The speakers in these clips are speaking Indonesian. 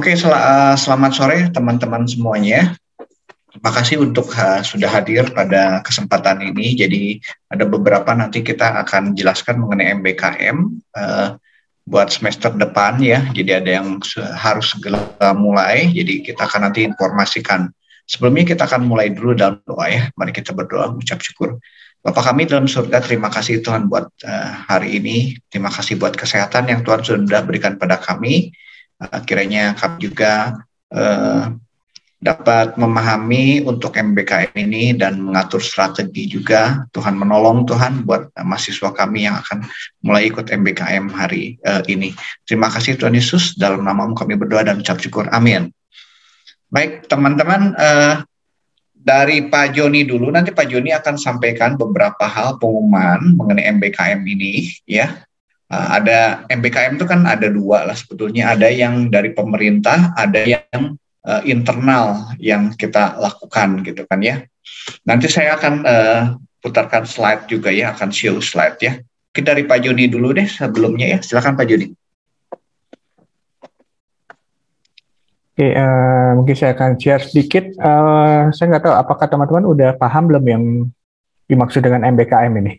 Oke, selamat sore teman-teman semuanya. Terima kasih untuk sudah hadir pada kesempatan ini. Jadi ada beberapa nanti kita akan jelaskan mengenai MBKM buat semester depan ya. Jadi ada yang harus segera mulai. Jadi kita akan nanti informasikan. Sebelumnya kita akan mulai dulu dalam doa ya. Mari kita berdoa, mengucap syukur. Bapa kami dalam surga, terima kasih Tuhan buat hari ini. Terima kasih buat kesehatan yang Tuhan sudah berikan pada kami. Kiranya kami juga dapat memahami untuk MBKM ini dan mengatur strategi juga. Tuhan menolong Tuhan buat mahasiswa kami yang akan mulai ikut MBKM hari ini. Terima kasih Tuhan Yesus, dalam nama-Mu kami berdoa dan ucap syukur. Amin. Baik teman-teman, dari Pak Joni dulu, nanti Pak Joni akan sampaikan beberapa hal pengumuman mengenai MBKM ini ya. Ada MBKM itu kan ada dua lah sebetulnya, ada yang dari pemerintah, ada yang internal yang kita lakukan gitu kan ya. Nanti saya akan putarkan slide juga ya, akan show slide ya. Kita dari Pak Joni dulu deh sebelumnya ya, silakan Pak Joni. Oke, mungkin saya akan share sedikit. Saya nggak tahu apakah teman-teman udah paham belum yang dimaksud dengan MBKM ini.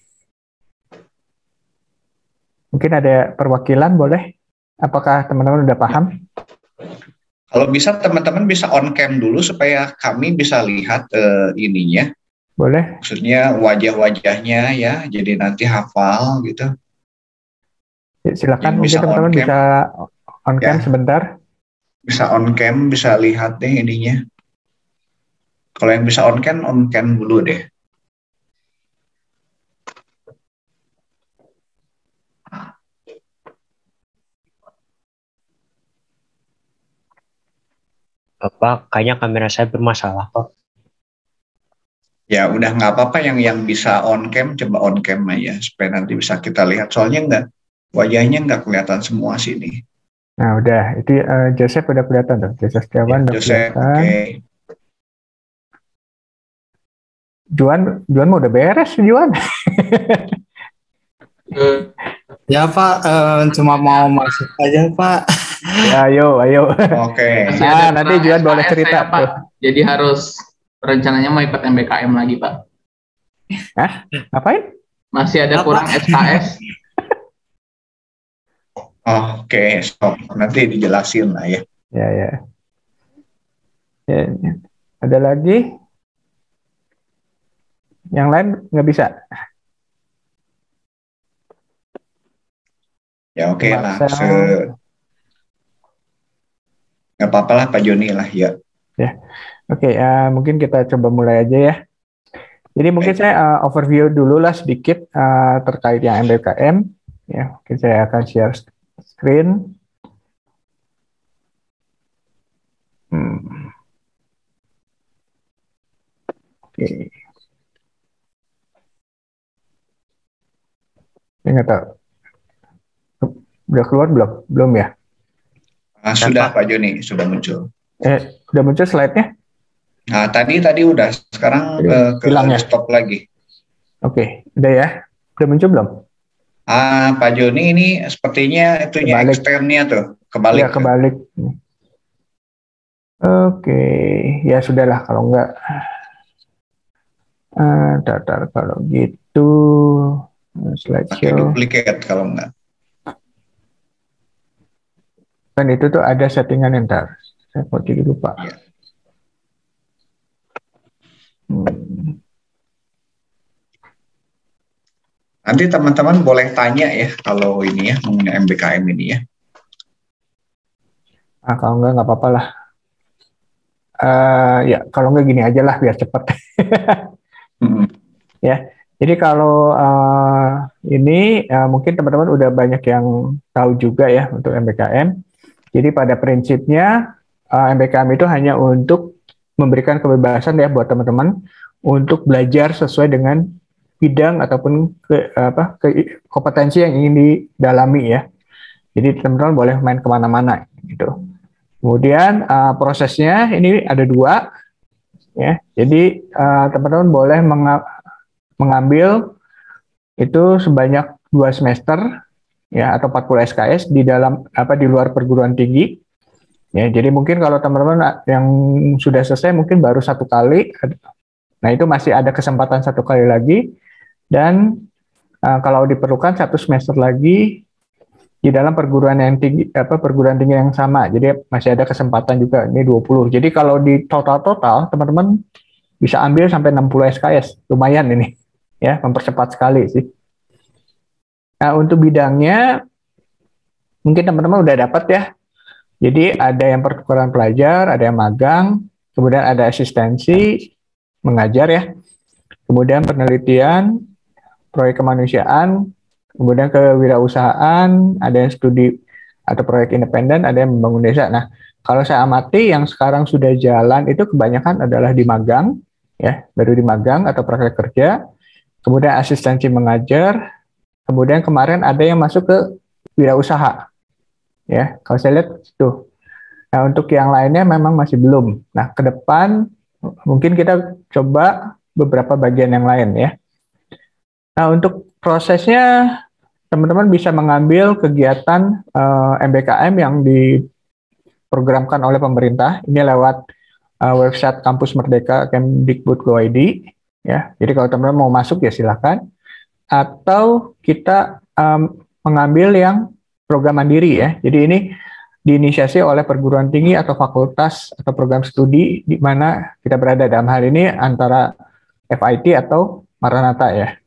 Mungkin ada perwakilan, boleh? Apakah teman-teman udah paham? Kalau bisa teman-teman bisa on cam dulu supaya kami bisa lihat ininya. Boleh. Maksudnya wajah-wajahnya ya, jadi nanti hafal gitu. Ya, silakan, mungkin teman-teman bisa on cam ya. Sebentar. Bisa on cam, bisa lihat deh ininya. Kalau yang bisa on cam dulu deh. Bapak, kayaknya kamera saya bermasalah, Pak. Ya udah nggak apa-apa, yang bisa on cam coba on cam aja supaya nanti bisa kita lihat. Soalnya wajahnya nggak kelihatan semua sini. Nah udah, itu Joseph udah kelihatan tuh, Joseph Setiawan udah kelihatan. Okay. Juan mau udah beres Juan. Ya Pak, cuma mau masuk aja Pak. Ya, ayo. Oke. Nah, nanti Juan boleh cerita Pak. Jadi harus rencananya mau ikut MBKM lagi Pak. Hah? Ngapain? Masih ada kurang SKS. Oke, so, nanti dijelasin lah ya. Ya. Ada lagi? Yang lain nggak bisa? Ya oke lah. Nggak apa-apa lah Pak Joni lah ya. Ya, oke. Mungkin kita coba mulai aja ya. Jadi mungkin saya overview dulu lah sedikit terkait yang MBKM. Ya, mungkin saya akan share screen. Oke. Saya nggak tahu. Udah keluar belum? Belum ya? Sudah Pak Joni, sudah muncul. Udah muncul slide-nya? Nah, tadi udah. Sekarang ke stop lagi. Oke, udah ya? Udah muncul belum? Pak Joni ini sepertinya itunya eksternnya tuh kebalik. Ya, kebalik. Oke, ya sudahlah kalau enggak. Kalau gitu slideshow. Pakai duplikat kalau enggak. Kan itu tuh ada settingan ntar. Saya mau jadi lupa. Ya. Nanti teman-teman boleh tanya ya kalau ini ya mengenai MBKM ini ya. Kalau enggak apa-apa lah. Ya kalau enggak gini aja lah biar cepat. Ya. Jadi kalau ini mungkin teman-teman udah banyak yang tahu juga ya untuk MBKM. Jadi pada prinsipnya MBKM itu hanya untuk memberikan kebebasan ya buat teman-teman untuk belajar sesuai dengan bidang ataupun kompetensi yang ingin didalami ya. Jadi teman-teman boleh main kemana-mana gitu. Kemudian prosesnya ini ada dua ya. Jadi teman-teman boleh mengambil itu sebanyak 2 semester ya atau 40 SKS di dalam di luar perguruan tinggi. Ya, jadi mungkin kalau teman-teman yang sudah selesai mungkin baru 1 kali, nah itu masih ada kesempatan 1 kali lagi, dan kalau diperlukan 1 semester lagi di dalam perguruan yang tinggi, perguruan tinggi yang sama, jadi masih ada kesempatan juga, ini 20. Jadi kalau di total teman-teman bisa ambil sampai 60 SKS, lumayan ini, ya mempercepat sekali sih. Nah untuk bidangnya mungkin teman-teman udah dapat ya. Jadi ada yang pertukaran pelajar, ada yang magang, kemudian ada asistensi mengajar ya, kemudian penelitian, proyek kemanusiaan, kemudian kewirausahaan, ada yang studi atau proyek independen, ada yang membangun desa. Nah, kalau saya amati yang sekarang sudah jalan itu kebanyakan adalah di magang, ya, baru di magang atau praktek kerja, kemudian asistensi mengajar, kemudian kemarin ada yang masuk ke wirausaha. Ya, kalau saya lihat tuh. Nah, untuk yang lainnya memang masih belum. Nah, ke depan mungkin kita coba beberapa bagian yang lain ya. Nah, untuk prosesnya teman-teman bisa mengambil kegiatan MBKM yang diprogramkan oleh pemerintah. Ini lewat website Kampus Merdeka Kemdikbud.go.id ya. Jadi kalau teman-teman mau masuk ya silakan. Atau kita mengambil yang program mandiri ya. Jadi ini diinisiasi oleh perguruan tinggi atau fakultas atau program studi di mana kita berada, dalam hal ini antara FIT atau Maranatha ya.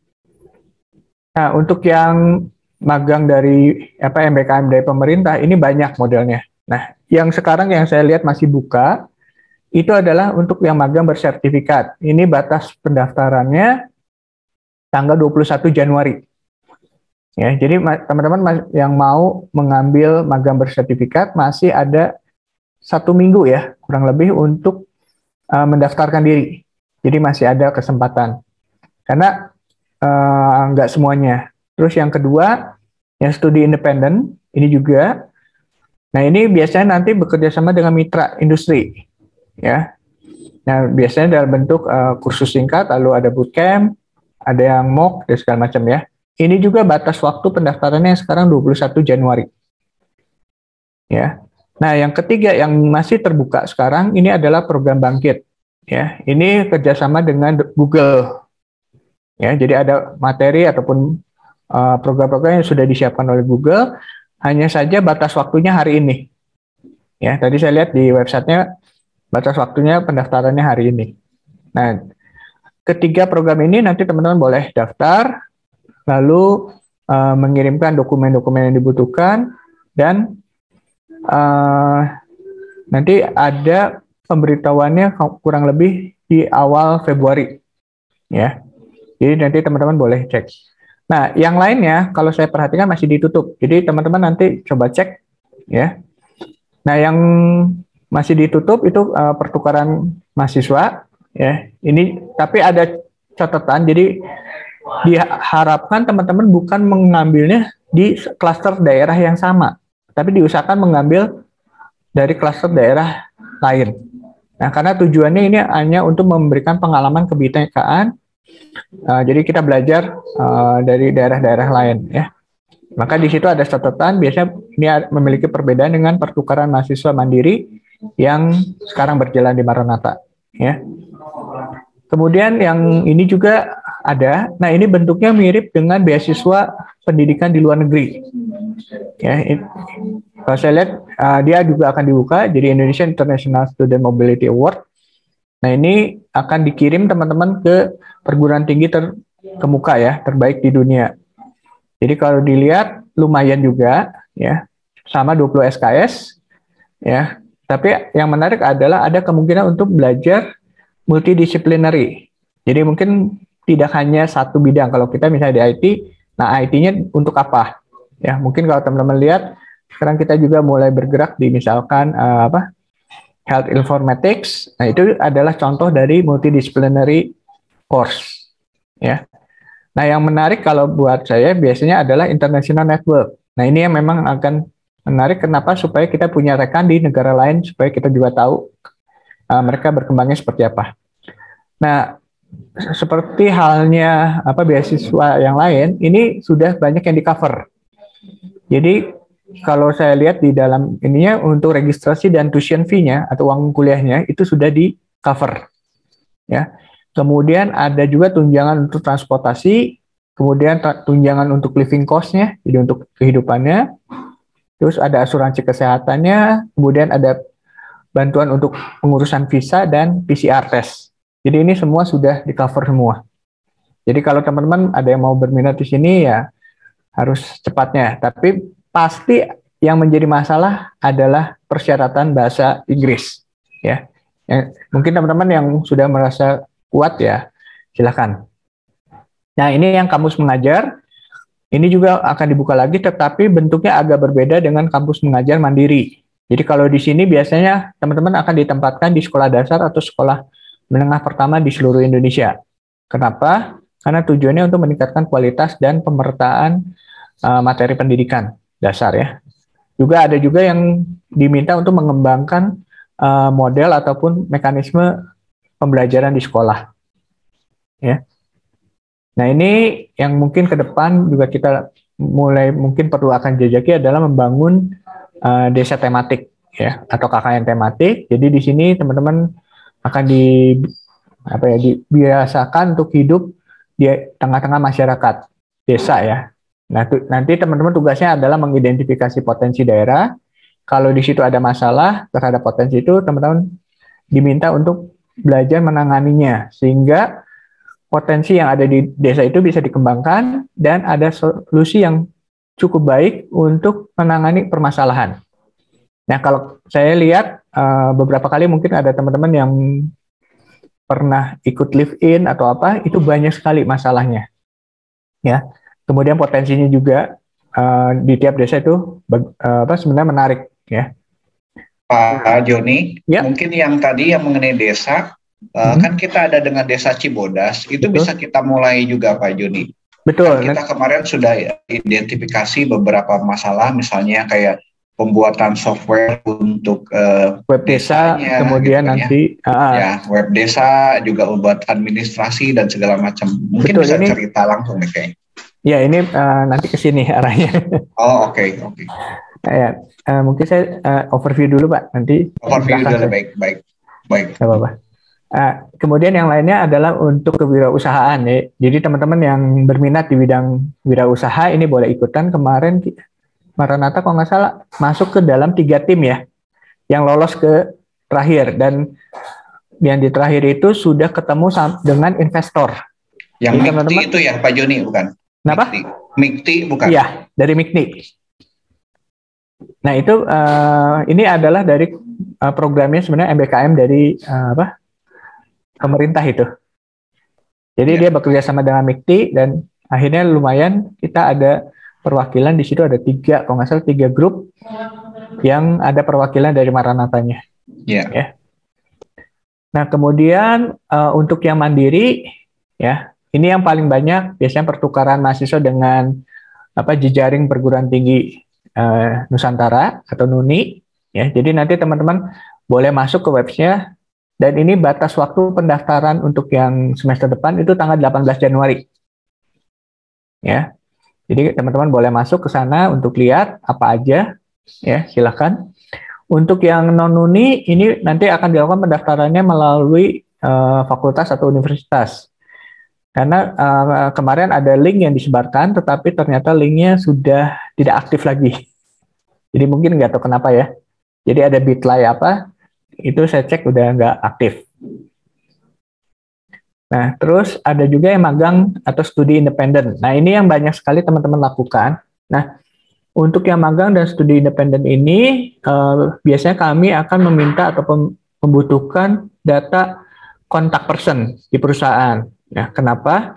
Nah, untuk yang magang dari MBKM dari pemerintah ini banyak modelnya. Nah, yang sekarang yang saya lihat masih buka itu adalah untuk yang magang bersertifikat. Ini batas pendaftarannya tanggal 21 Januari. Ya, jadi teman-teman yang mau mengambil magang bersertifikat masih ada 1 minggu ya, kurang lebih untuk mendaftarkan diri. Jadi masih ada kesempatan. Karena nggak semuanya. Terus yang kedua, yang studi independen, ini juga. Nah, ini biasanya nanti bekerja sama dengan mitra industri. Ya. Nah, biasanya dalam bentuk kursus singkat, lalu ada bootcamp, ada yang MOOC, dan segala macam ya. Ini juga batas waktu pendaftarannya sekarang 21 Januari. Ya. Nah, yang ketiga yang masih terbuka sekarang ini adalah program Bangkit. Ya, ini kerjasama dengan Google. Ya, jadi ada materi ataupun program-program yang sudah disiapkan oleh Google. Hanya saja batas waktunya hari ini. Ya, tadi saya lihat di websitenya batas waktunya pendaftarannya hari ini. Nah, ketiga program ini nanti teman-teman boleh daftar, lalu mengirimkan dokumen-dokumen yang dibutuhkan, dan nanti ada pemberitahuannya kurang lebih di awal Februari. Ya, jadi nanti teman-teman boleh cek. Nah, yang lainnya kalau saya perhatikan masih ditutup. Jadi teman-teman nanti coba cek, ya. Nah, yang masih ditutup itu pertukaran mahasiswa, ya. Ini tapi ada catatan. Jadi diharapkan teman-teman bukan mengambilnya di klaster daerah yang sama, tapi diusahakan mengambil dari klaster daerah lain. Nah, karena tujuannya ini hanya untuk memberikan pengalaman kebinekaan. Jadi kita belajar dari daerah-daerah lain, ya. Maka di situ ada catatan. Biasanya ini memiliki perbedaan dengan pertukaran mahasiswa mandiri yang sekarang berjalan di Maranatha, ya. Kemudian yang ini juga ada. Nah, ini bentuknya mirip dengan beasiswa pendidikan di luar negeri. Ya, kalau saya lihat dia juga akan dibuka. Jadi Indonesia International Student Mobility Award. Nah, ini akan dikirim teman-teman ke perguruan tinggi terkemuka ya, terbaik di dunia. Jadi kalau dilihat lumayan juga ya, sama 20 SKS ya. Tapi yang menarik adalah ada kemungkinan untuk belajar multidisciplinary. Jadi mungkin tidak hanya satu bidang. Kalau kita misalnya di IT, nah IT-nya untuk apa? Ya, mungkin kalau teman-teman lihat sekarang kita juga mulai bergerak di misalkan health informatics. Nah, itu adalah contoh dari multidisciplinary course. Ya. Nah, yang menarik kalau buat saya biasanya adalah international network. Nah, ini yang memang akan menarik. Kenapa? Supaya kita punya rekan di negara lain, supaya kita juga tahu mereka berkembangnya seperti apa. Nah, seperti halnya beasiswa yang lain, ini sudah banyak yang di cover. Jadi kalau saya lihat di dalam ininya untuk registrasi dan tuition fee-nya atau uang kuliahnya itu sudah di cover ya. Kemudian ada juga tunjangan untuk transportasi, kemudian tunjangan untuk living cost-nya, jadi untuk kehidupannya. Terus ada asuransi kesehatannya, kemudian ada bantuan untuk pengurusan visa dan PCR test. Jadi ini semua sudah di cover semua. Jadi kalau teman-teman ada yang mau berminat di sini ya harus cepatnya. Tapi pasti yang menjadi masalah adalah persyaratan bahasa Inggris. Ya, mungkin teman-teman yang sudah merasa kuat ya silakan. Nah ini yang kampus mengajar. Ini juga akan dibuka lagi, tetapi bentuknya agak berbeda dengan kampus mengajar mandiri. Jadi kalau di sini biasanya teman-teman akan ditempatkan di sekolah dasar atau sekolah menengah pertama di seluruh Indonesia. Kenapa? Karena tujuannya untuk meningkatkan kualitas dan pemerataan materi pendidikan dasar ya. Juga ada juga yang diminta untuk mengembangkan model ataupun mekanisme pembelajaran di sekolah. Ya. Nah ini yang mungkin ke depan juga kita mulai mungkin perlu akan jajaki adalah membangun desa tematik ya atau KKN tematik. Jadi di sini teman-teman akan dibiasakan untuk hidup di tengah-tengah masyarakat desa ya. Nah nanti teman-teman tugasnya adalah mengidentifikasi potensi daerah. Kalau di situ ada masalah terhadap potensi itu, teman-teman diminta untuk belajar menanganinya sehingga potensi yang ada di desa itu bisa dikembangkan dan ada solusi yang cukup baik untuk menangani permasalahan. Nah, kalau saya lihat beberapa kali mungkin ada teman-teman yang pernah ikut live-in atau apa, itu banyak sekali masalahnya. Ya, kemudian potensinya juga di tiap desa itu sebenarnya menarik ya. Pak Joni, ya. Mungkin yang tadi yang mengenai desa, kan kita ada dengan desa Cibodas, itu Betul. bisa kita mulai juga Pak Joni. Betul. Kan kita kemarin sudah identifikasi beberapa masalah, misalnya kayak pembuatan software untuk web desa, kemudian gitu nanti ya web desa juga buat administrasi dan segala macam. Mungkin betul, bisa ini, cerita langsung nih kayaknya. Ya ini nanti ke sini arahnya. Oh oke. Ya, mungkin saya overview dulu Pak, nanti overview dulu baik. Gak apa-apa. Kemudian yang lainnya adalah untuk kewirausahaan ya. Jadi teman-teman yang berminat di bidang wirausaha ini boleh ikutan. Kemarin Maranatha kalau nggak salah masuk ke dalam 3 tim ya, yang lolos ke terakhir, dan yang di terakhir itu sudah ketemu dengan investor. Yang MIKTI itu ya Pak Joni bukan? Kenapa? MIKTI bukan? Iya, dari MIKTI. Nah itu ini adalah dari programnya sebenarnya MBKM dari pemerintah itu. Jadi dia bekerja sama dengan MIKTI dan akhirnya lumayan kita ada perwakilan di situ, ada 3 kalau nggak salah 3 grup yang ada perwakilan dari Maranathanya. Ya. Nah kemudian untuk yang mandiri ya, ini yang paling banyak biasanya pertukaran mahasiswa dengan jejaring perguruan tinggi Nusantara atau NUNI ya. Jadi nanti teman-teman boleh masuk ke websnya, dan ini batas waktu pendaftaran untuk yang semester depan itu tanggal 18 Januari. Ya. Jadi teman-teman boleh masuk ke sana untuk lihat apa aja ya, silakan. Untuk yang non-NUNI ini nanti akan dilakukan pendaftarannya melalui fakultas atau universitas. Karena kemarin ada link yang disebarkan, tetapi ternyata linknya sudah tidak aktif lagi. Jadi mungkin nggak tahu kenapa ya. Jadi ada Bitly itu saya cek udah nggak aktif. Nah, terus ada juga yang magang atau studi independen. Nah, ini yang banyak sekali teman-teman lakukan. Nah, untuk yang magang dan studi independen ini, biasanya kami akan meminta atau membutuhkan data kontak person di perusahaan. Ya, kenapa?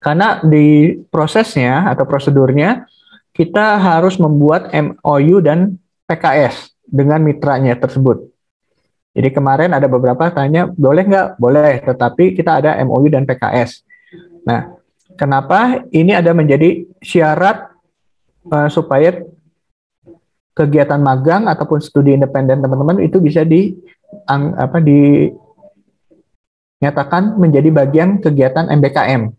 Karena di prosesnya atau prosedurnya, kita harus membuat MOU dan PKS dengan mitranya tersebut. Jadi kemarin ada beberapa tanya, boleh nggak? Boleh, tetapi kita ada MOU dan PKS. Nah, kenapa ini ada menjadi syarat supaya kegiatan magang ataupun studi independen teman-teman itu bisa dinyatakan menjadi bagian kegiatan MBKM.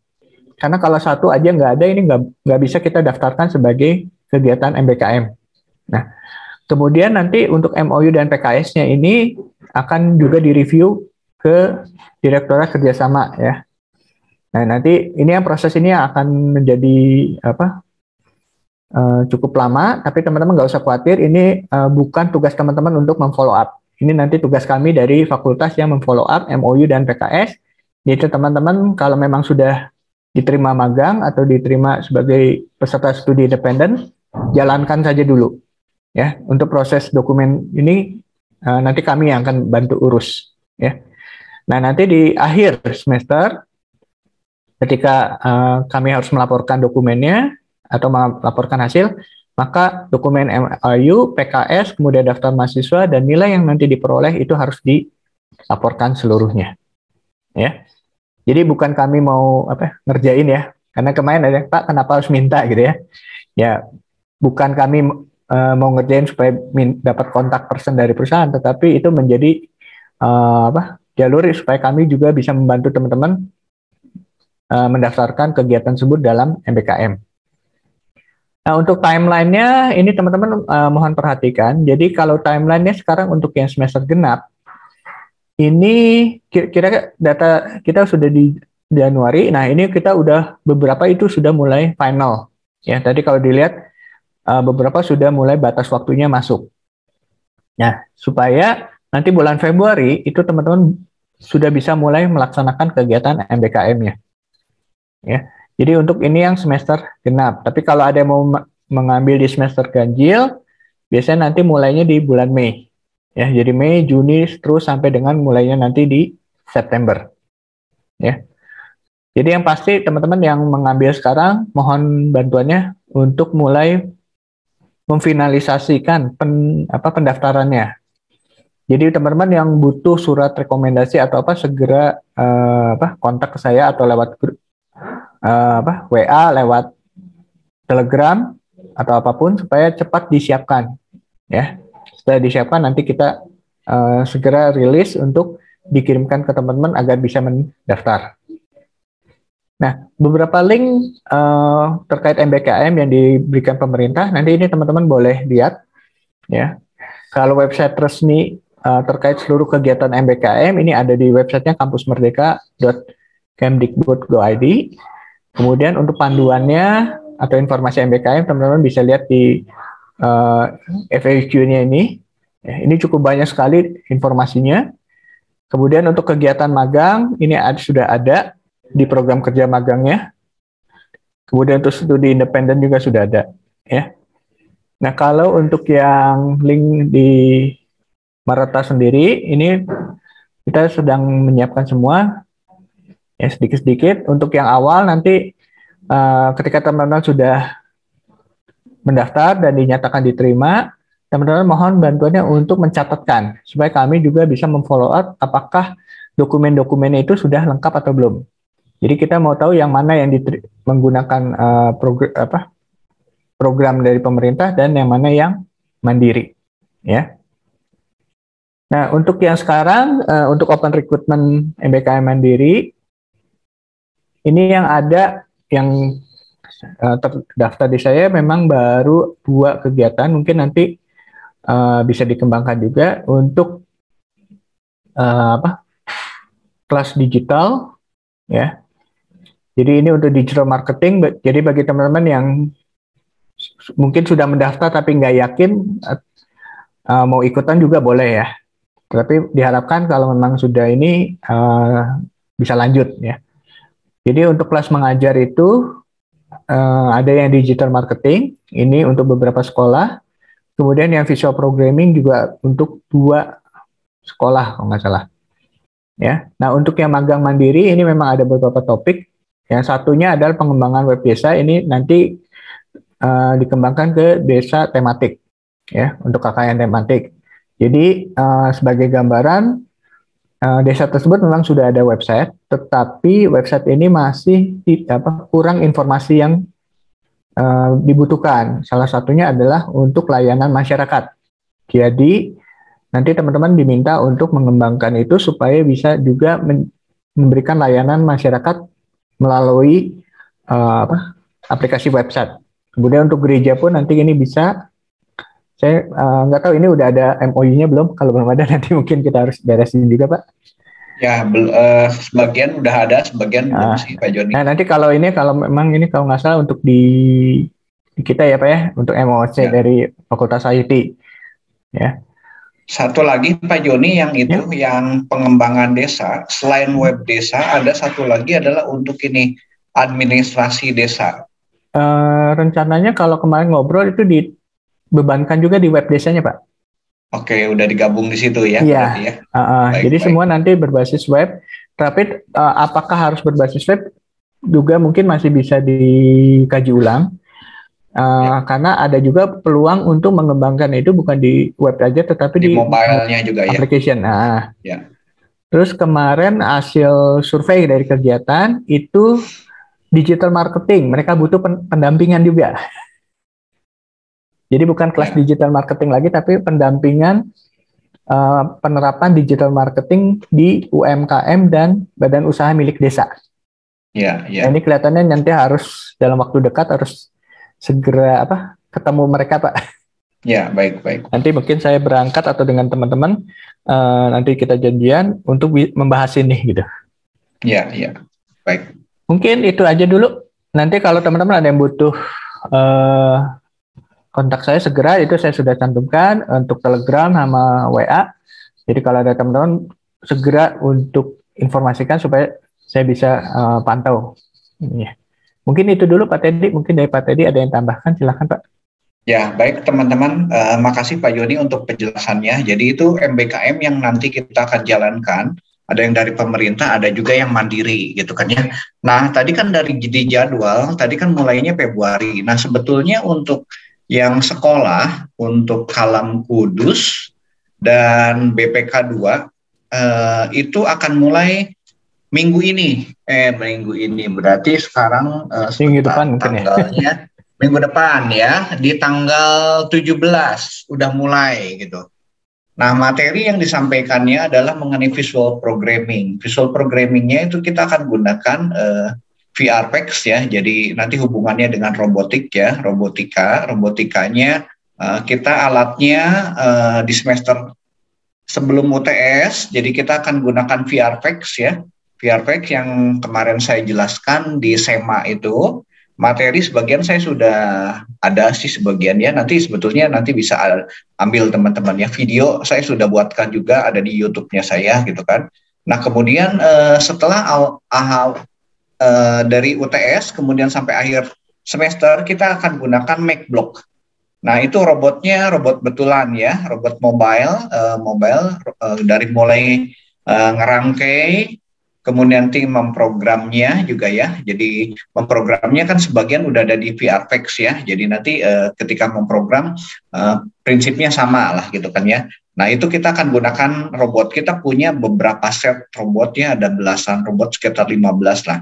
Karena kalau satu aja nggak ada, ini nggak bisa kita daftarkan sebagai kegiatan MBKM. Nah, kemudian nanti untuk MOU dan PKS-nya ini akan juga direview ke Direktorat Kerjasama ya. Nah, nanti ini yang proses ini akan menjadi cukup lama, tapi teman-teman nggak usah khawatir, ini bukan tugas teman-teman untuk memfollow up. Ini nanti tugas kami dari fakultas yang memfollow up MOU dan PKS. Jadi teman-teman kalau memang sudah diterima magang atau diterima sebagai peserta studi independen, jalankan saja dulu. Ya, untuk proses dokumen ini nanti kami yang akan bantu urus. Ya. Nah, nanti di akhir semester, ketika kami harus melaporkan dokumennya atau melaporkan hasil, maka dokumen MOU, PKS, kemudian daftar mahasiswa, dan nilai yang nanti diperoleh itu harus dilaporkan seluruhnya. Ya. Jadi bukan kami mau ngerjain ya, karena kemarin ada, Pak, kenapa harus minta gitu ya. Ya, bukan kami mau ngerjain supaya dapat kontak person dari perusahaan, tetapi itu menjadi jalur supaya kami juga bisa membantu teman-teman mendaftarkan kegiatan tersebut dalam MBKM. Nah, untuk timeline-nya ini teman-teman mohon perhatikan. Jadi kalau timeline-nya sekarang untuk yang semester genap, ini kira-kira data kita sudah di Januari. Nah, ini kita udah beberapa itu sudah mulai final. Ya, tadi kalau dilihat beberapa sudah mulai batas waktunya masuk. Nah, supaya nanti bulan Februari itu teman-teman sudah bisa mulai melaksanakan kegiatan MBKM-nya. Ya. Jadi untuk ini yang semester genap. Tapi kalau ada yang mau mengambil di semester ganjil, biasanya nanti mulainya di bulan Mei. Ya, jadi Mei, Juni, terus sampai dengan mulainya nanti di September. Ya. Jadi yang pasti teman-teman yang mengambil sekarang, mohon bantuannya untuk mulai memfinalisasikan pendaftarannya. Jadi teman-teman yang butuh surat rekomendasi atau segera kontak ke saya atau lewat grup WA, lewat Telegram atau apapun supaya cepat disiapkan ya. Setelah disiapkan nanti kita segera rilis untuk dikirimkan ke teman-teman agar bisa mendaftar. Nah, beberapa link terkait MBKM yang diberikan pemerintah nanti ini teman-teman boleh lihat ya. Kalau website resmi terkait seluruh kegiatan MBKM ini ada di websitenya kampusmerdeka.kemdikbud.go.id. Kemudian untuk panduannya atau informasi MBKM teman-teman bisa lihat di FAQ-nya ini. Ya, ini cukup banyak sekali informasinya. Kemudian untuk kegiatan magang ini sudah ada di program kerja magangnya. Kemudian untuk studi independen juga sudah ada. Ya. Nah, kalau untuk yang link di Marata sendiri, ini kita sedang menyiapkan semua. Ya, sedikit-sedikit. Untuk yang awal nanti ketika teman-teman sudah mendaftar dan dinyatakan diterima, teman-teman mohon bantuannya untuk mencatatkan supaya kami juga bisa memfollow up apakah dokumen-dokumennya itu sudah lengkap atau belum. Jadi kita mau tahu yang mana yang menggunakan program dari pemerintah dan yang mana yang mandiri. Ya. Nah, untuk yang sekarang untuk open recruitment MBKM mandiri, ini yang ada yang terdaftar di saya memang baru 2 kegiatan, mungkin nanti bisa dikembangkan juga untuk kelas digital ya. Jadi ini untuk digital marketing. Jadi bagi teman-teman yang mungkin sudah mendaftar tapi nggak yakin mau ikutan juga boleh ya. Tapi diharapkan kalau memang sudah ini bisa lanjut ya. Jadi untuk kelas mengajar itu ada yang digital marketing, ini untuk beberapa sekolah. Kemudian yang visual programming juga untuk 2 sekolah kalau nggak salah. Ya. Nah, untuk yang magang mandiri ini memang ada beberapa topik. Yang satunya adalah pengembangan web desa. Ini nanti dikembangkan ke desa tematik, ya, untuk KKN tematik. Jadi sebagai gambaran, desa tersebut memang sudah ada website, tetapi website ini masih kurang informasi yang dibutuhkan. Salah satunya adalah untuk layanan masyarakat. Jadi nanti teman-teman diminta untuk mengembangkan itu supaya bisa juga memberikan layanan masyarakat melalui aplikasi website. Kemudian untuk gereja pun nanti ini bisa, saya nggak tahu ini udah ada MOU-nya belum. Kalau belum ada nanti mungkin kita harus beresin juga, Pak. Ya, sebagian udah ada, sebagian belum sih, Pak Joni. Nah, nanti kalau memang ini kalau nggak salah untuk di kita ya, Pak ya, untuk MOC dari Fakultas IT. Ya. Satu lagi Pak Joni yang itu yang pengembangan desa, selain web desa ada satu lagi adalah untuk ini administrasi desa. Rencananya kalau kemarin ngobrol itu dibebankan juga di web desanya, Pak. Oke, udah digabung di situ ya. Iya. Ya. Jadi semua nanti berbasis web. Tapi apakah harus berbasis web juga mungkin masih bisa dikaji ulang. Karena ada juga peluang untuk mengembangkan itu bukan di web aja, tetapi di mobile-nya juga ya. Application. Ya. Terus kemarin hasil survei dari kegiatan itu digital marketing, mereka butuh pendampingan juga. Jadi bukan kelas digital marketing lagi, tapi pendampingan penerapan digital marketing di UMKM dan badan usaha milik desa. Ya. Nah, ini kelihatannya nanti harus dalam waktu dekat harus segera ketemu mereka, Pak. Ya, baik. Nanti mungkin saya berangkat atau dengan teman-teman nanti kita janjian untuk membahas ini gitu. Ya, baik. Mungkin itu aja dulu. Nanti kalau teman-teman ada yang butuh kontak saya segera, itu saya sudah cantumkan untuk Telegram sama WA. Jadi kalau ada teman-teman segera untuk informasikan supaya saya bisa pantau. Ya. Mungkin itu dulu Pak Teddy. Mungkin dari Pak Teddy ada yang tambahkan, silakan Pak. Ya, baik teman-teman. Makasih Pak Joni untuk penjelasannya. Jadi itu MBKM yang nanti kita akan jalankan. Ada yang dari pemerintah, ada juga yang mandiri gitu kan ya. Nah, tadi kan dari jadwal, tadi kan mulainya Februari. Nah, sebetulnya untuk yang sekolah, untuk Kalam Kudus dan BPK 2 itu akan mulai minggu ini. Minggu ini berarti sekarang minggu depan tanggalnya minggu depan ya, di tanggal 17 udah mulai gitu. Nah, materi yang disampaikannya adalah mengenai visual programming. Visual programmingnya itu kita akan gunakan VRPEX ya, jadi nanti hubungannya dengan robotik ya, robotikanya kita alatnya di semester sebelum UTS, jadi kita akan gunakan VRPEX ya, VRPEX yang kemarin saya jelaskan di SEMA itu. Materi sebagian saya sudah ada sih sebagian ya, nanti sebetulnya nanti bisa ambil teman-teman ya, video saya sudah buatkan juga ada di YouTube-nya saya gitu kan. Nah kemudian setelah dari UTS kemudian sampai akhir semester kita akan gunakan MacBlock. Nah itu robotnya robot betulan ya, robot mobile dari mulai ngerangkai, kemudian tim memprogramnya juga ya. Jadi memprogramnya kan sebagian udah ada di VRPEX ya. Jadi nanti ketika memprogram prinsipnya sama lah gitu kan ya. Nah itu kita akan gunakan robot. Kita punya beberapa set robotnya, ada belasan robot, sekitar 15 lah.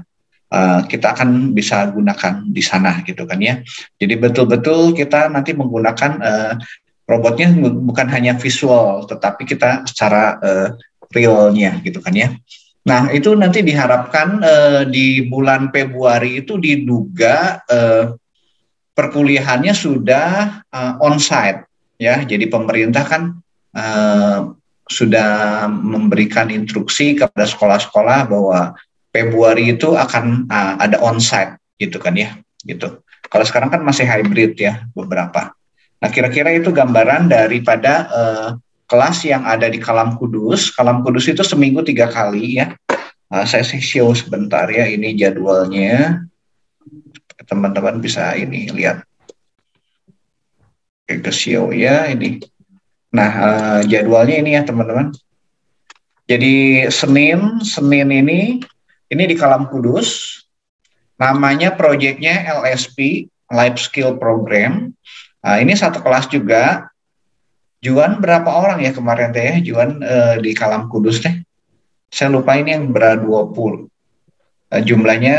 Kita akan bisa gunakan di sana gitu kan ya. Jadi betul-betul kita nanti menggunakan robotnya bukan hanya visual, tetapi kita secara realnya gitu kan ya. Nah itu nanti diharapkan di bulan Februari itu diduga perkuliahannya sudah on-site ya. Jadi pemerintah kan sudah memberikan instruksi kepada sekolah-sekolah bahwa Februari itu akan ada on-site gitu kan ya. Gitu. Kalau sekarang kan masih hybrid ya beberapa. Nah kira-kira itu gambaran daripada kelas yang ada di Kalam Kudus. Kalam Kudus itu seminggu 3 kali ya. Saya show sebentar ya, ini jadwalnya. Teman-teman bisa ini lihat. Ke show ya ini. Nah jadwalnya ini ya teman-teman. Jadi Senin ini di Kalam Kudus. Namanya proyeknya LSP, Life Skill Program. Ini satu kelas juga. Juan berapa orang ya kemarin teh ya, Juan di Kalam Kudus teh? Saya lupa ini yang berapa 20. Jumlahnya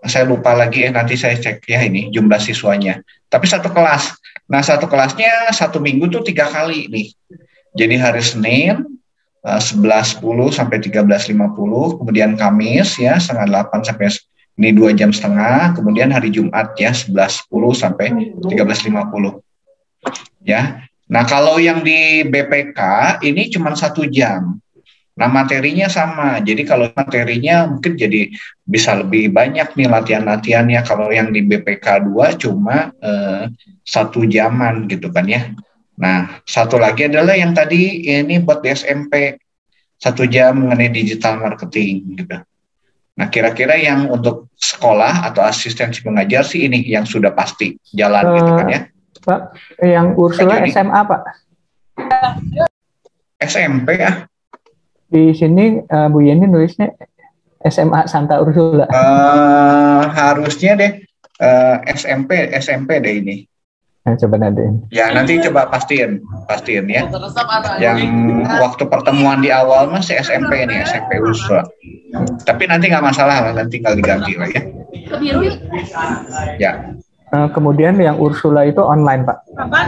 saya lupa lagi ya, nanti saya cek ya ini jumlah siswanya. Tapi satu kelas. Nah satu kelasnya satu minggu tuh 3 kali nih. Jadi hari Senin 11.10 sampai 13.50, kemudian Kamis ya setengah 8 sampai Ini 2,5 jam, kemudian hari Jumat ya 11.10 sampai 13.50 ya. Nah kalau yang di BPK ini cuma 1 jam. Nah materinya sama, jadi kalau materinya mungkin jadi bisa lebih banyak nih latihan-latihannya. Kalau yang di BPK 2 cuma 1 jaman gitu kan ya. Nah satu lagi adalah yang tadi ini buat di SMP 1 jam mengenai digital marketing gitu. Nah kira-kira yang untuk sekolah atau asistensi pengajar sih ini yang sudah pasti jalan gitu kan ya. Pak, yang Ursula SMA Pak? SMP ya. Di sini Bu Yeni nulisnya SMA Santa Ursula. Harusnya deh SMP deh ini. Nah, coba nanti. Ya nanti coba pastiin ya. Yang waktu pertemuan di awal masih SMP nih, SMP Ursula. Tapi nanti nggak masalah lah, nanti tinggal diganti lah ya. Ya. Kemudian yang Ursula itu online Pak.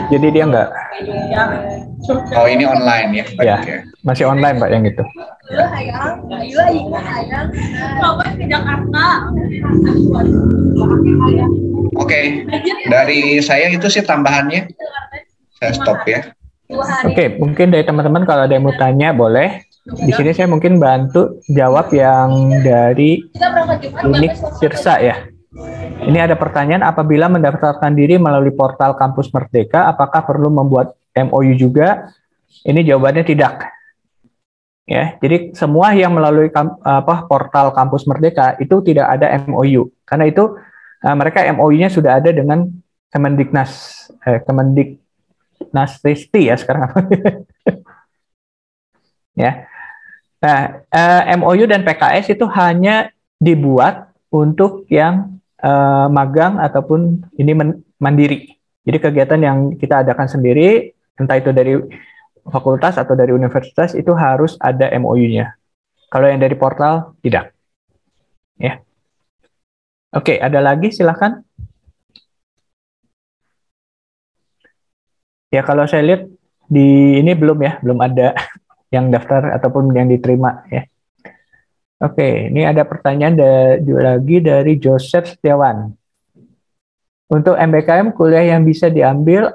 Jadi dia nggak. Oh ini online ya. Ya, masih online Pak yang itu. Oke, dari saya itu sih tambahannya. Saya stop ya. Oke, mungkin dari teman-teman kalau ada yang mau tanya boleh. Di sini saya mungkin bantu jawab yang dari Unik Tirsa ya. Ini ada pertanyaan, apabila mendaftarkan diri melalui portal Kampus Merdeka, apakah perlu membuat MOU juga? Ini jawabannya tidak. Ya, jadi semua yang melalui portal Kampus Merdeka itu tidak ada MOU, karena itu mereka MOU-nya sudah ada dengan Kemendiknasristek ya sekarang apa? Ya. Nah, MOU dan PKS itu hanya dibuat untuk yang magang ataupun ini mandiri. Jadi kegiatan yang kita adakan sendiri, entah itu dari fakultas atau dari universitas, itu harus ada MOU-nya. Kalau yang dari portal, tidak. Ya. Oke, ada lagi silakan. Ya, kalau saya lihat di ini belum ya, belum ada yang daftar ataupun yang diterima ya. Oke, ini ada pertanyaan lagi dari Joseph Setiawan. Untuk MBKM, kuliah yang bisa diambil,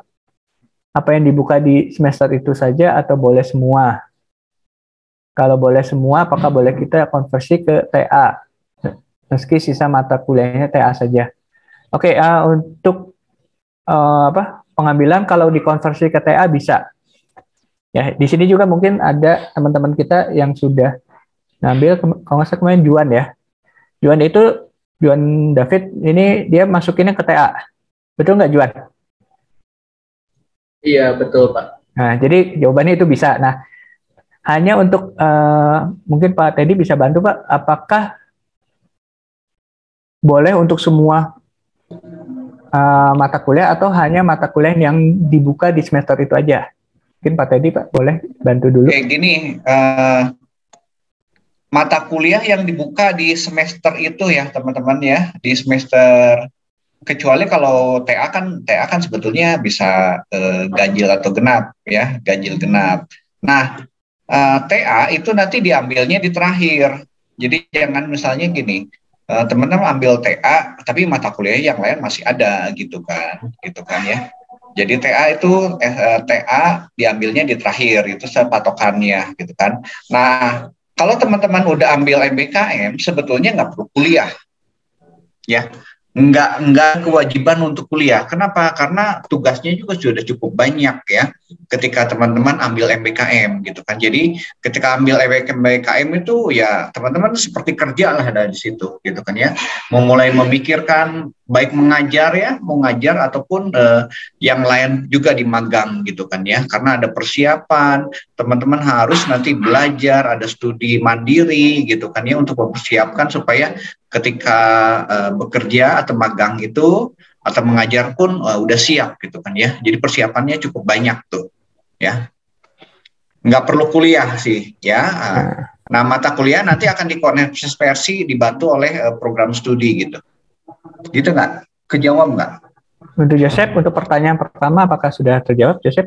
apa yang dibuka di semester itu saja atau boleh semua? Kalau boleh semua, apakah boleh kita konversi ke TA? Meski sisa mata kuliahnya TA saja. Oke, untuk pengambilan kalau dikonversi ke TA bisa. Ya, di sini juga mungkin ada teman-teman kita yang sudah ngambil, kalau nggak salah kemarin Juan ya. Juan David, ini dia masukinnya ke TA. Betul nggak Juan? Iya, betul Pak. Nah, jadi jawabannya itu bisa. Nah, hanya untuk, mungkin Pak Teddy bisa bantu Pak, apakah boleh untuk semua mata kuliah atau hanya mata kuliah yang dibuka di semester itu aja? Mungkin Pak Teddy Pak, boleh bantu dulu. Kayak gini, mata kuliah yang dibuka di semester itu ya teman-teman ya, di semester, kecuali kalau TA kan sebetulnya bisa ganjil atau genap ya, ganjil genap. Nah TA itu nanti diambilnya di terakhir, jadi jangan misalnya gini, teman-teman ambil TA tapi mata kuliah yang lain masih ada gitu kan ya. Jadi TA diambilnya di terakhir, itu patokannya gitu kan. Nah kalau teman-teman udah ambil MBKM, sebetulnya nggak perlu kuliah, ya, nggak kewajiban untuk kuliah. Kenapa? Karena tugasnya juga sudah cukup banyak ya. Ketika teman-teman ambil MBKM, gitu kan. Jadi ketika ambil MBKM itu ya teman-teman seperti kerja lah dari situ, gitu kan ya. Memulai memikirkan baik mengajar ya, mau ngajar ataupun yang lain juga di magang gitu kan ya. Karena ada persiapan, teman-teman harus nanti belajar, ada studi mandiri gitu kan ya untuk mempersiapkan supaya ketika bekerja atau magang itu atau mengajar pun udah siap gitu kan ya. Jadi persiapannya cukup banyak tuh ya. Nggak perlu kuliah sih ya. Nah mata kuliah nanti akan dikonversi dibantu oleh program studi gitu. Gitu nggak? Kejawab nggak? Untuk Joseph, untuk pertanyaan pertama, apakah sudah terjawab, Joseph?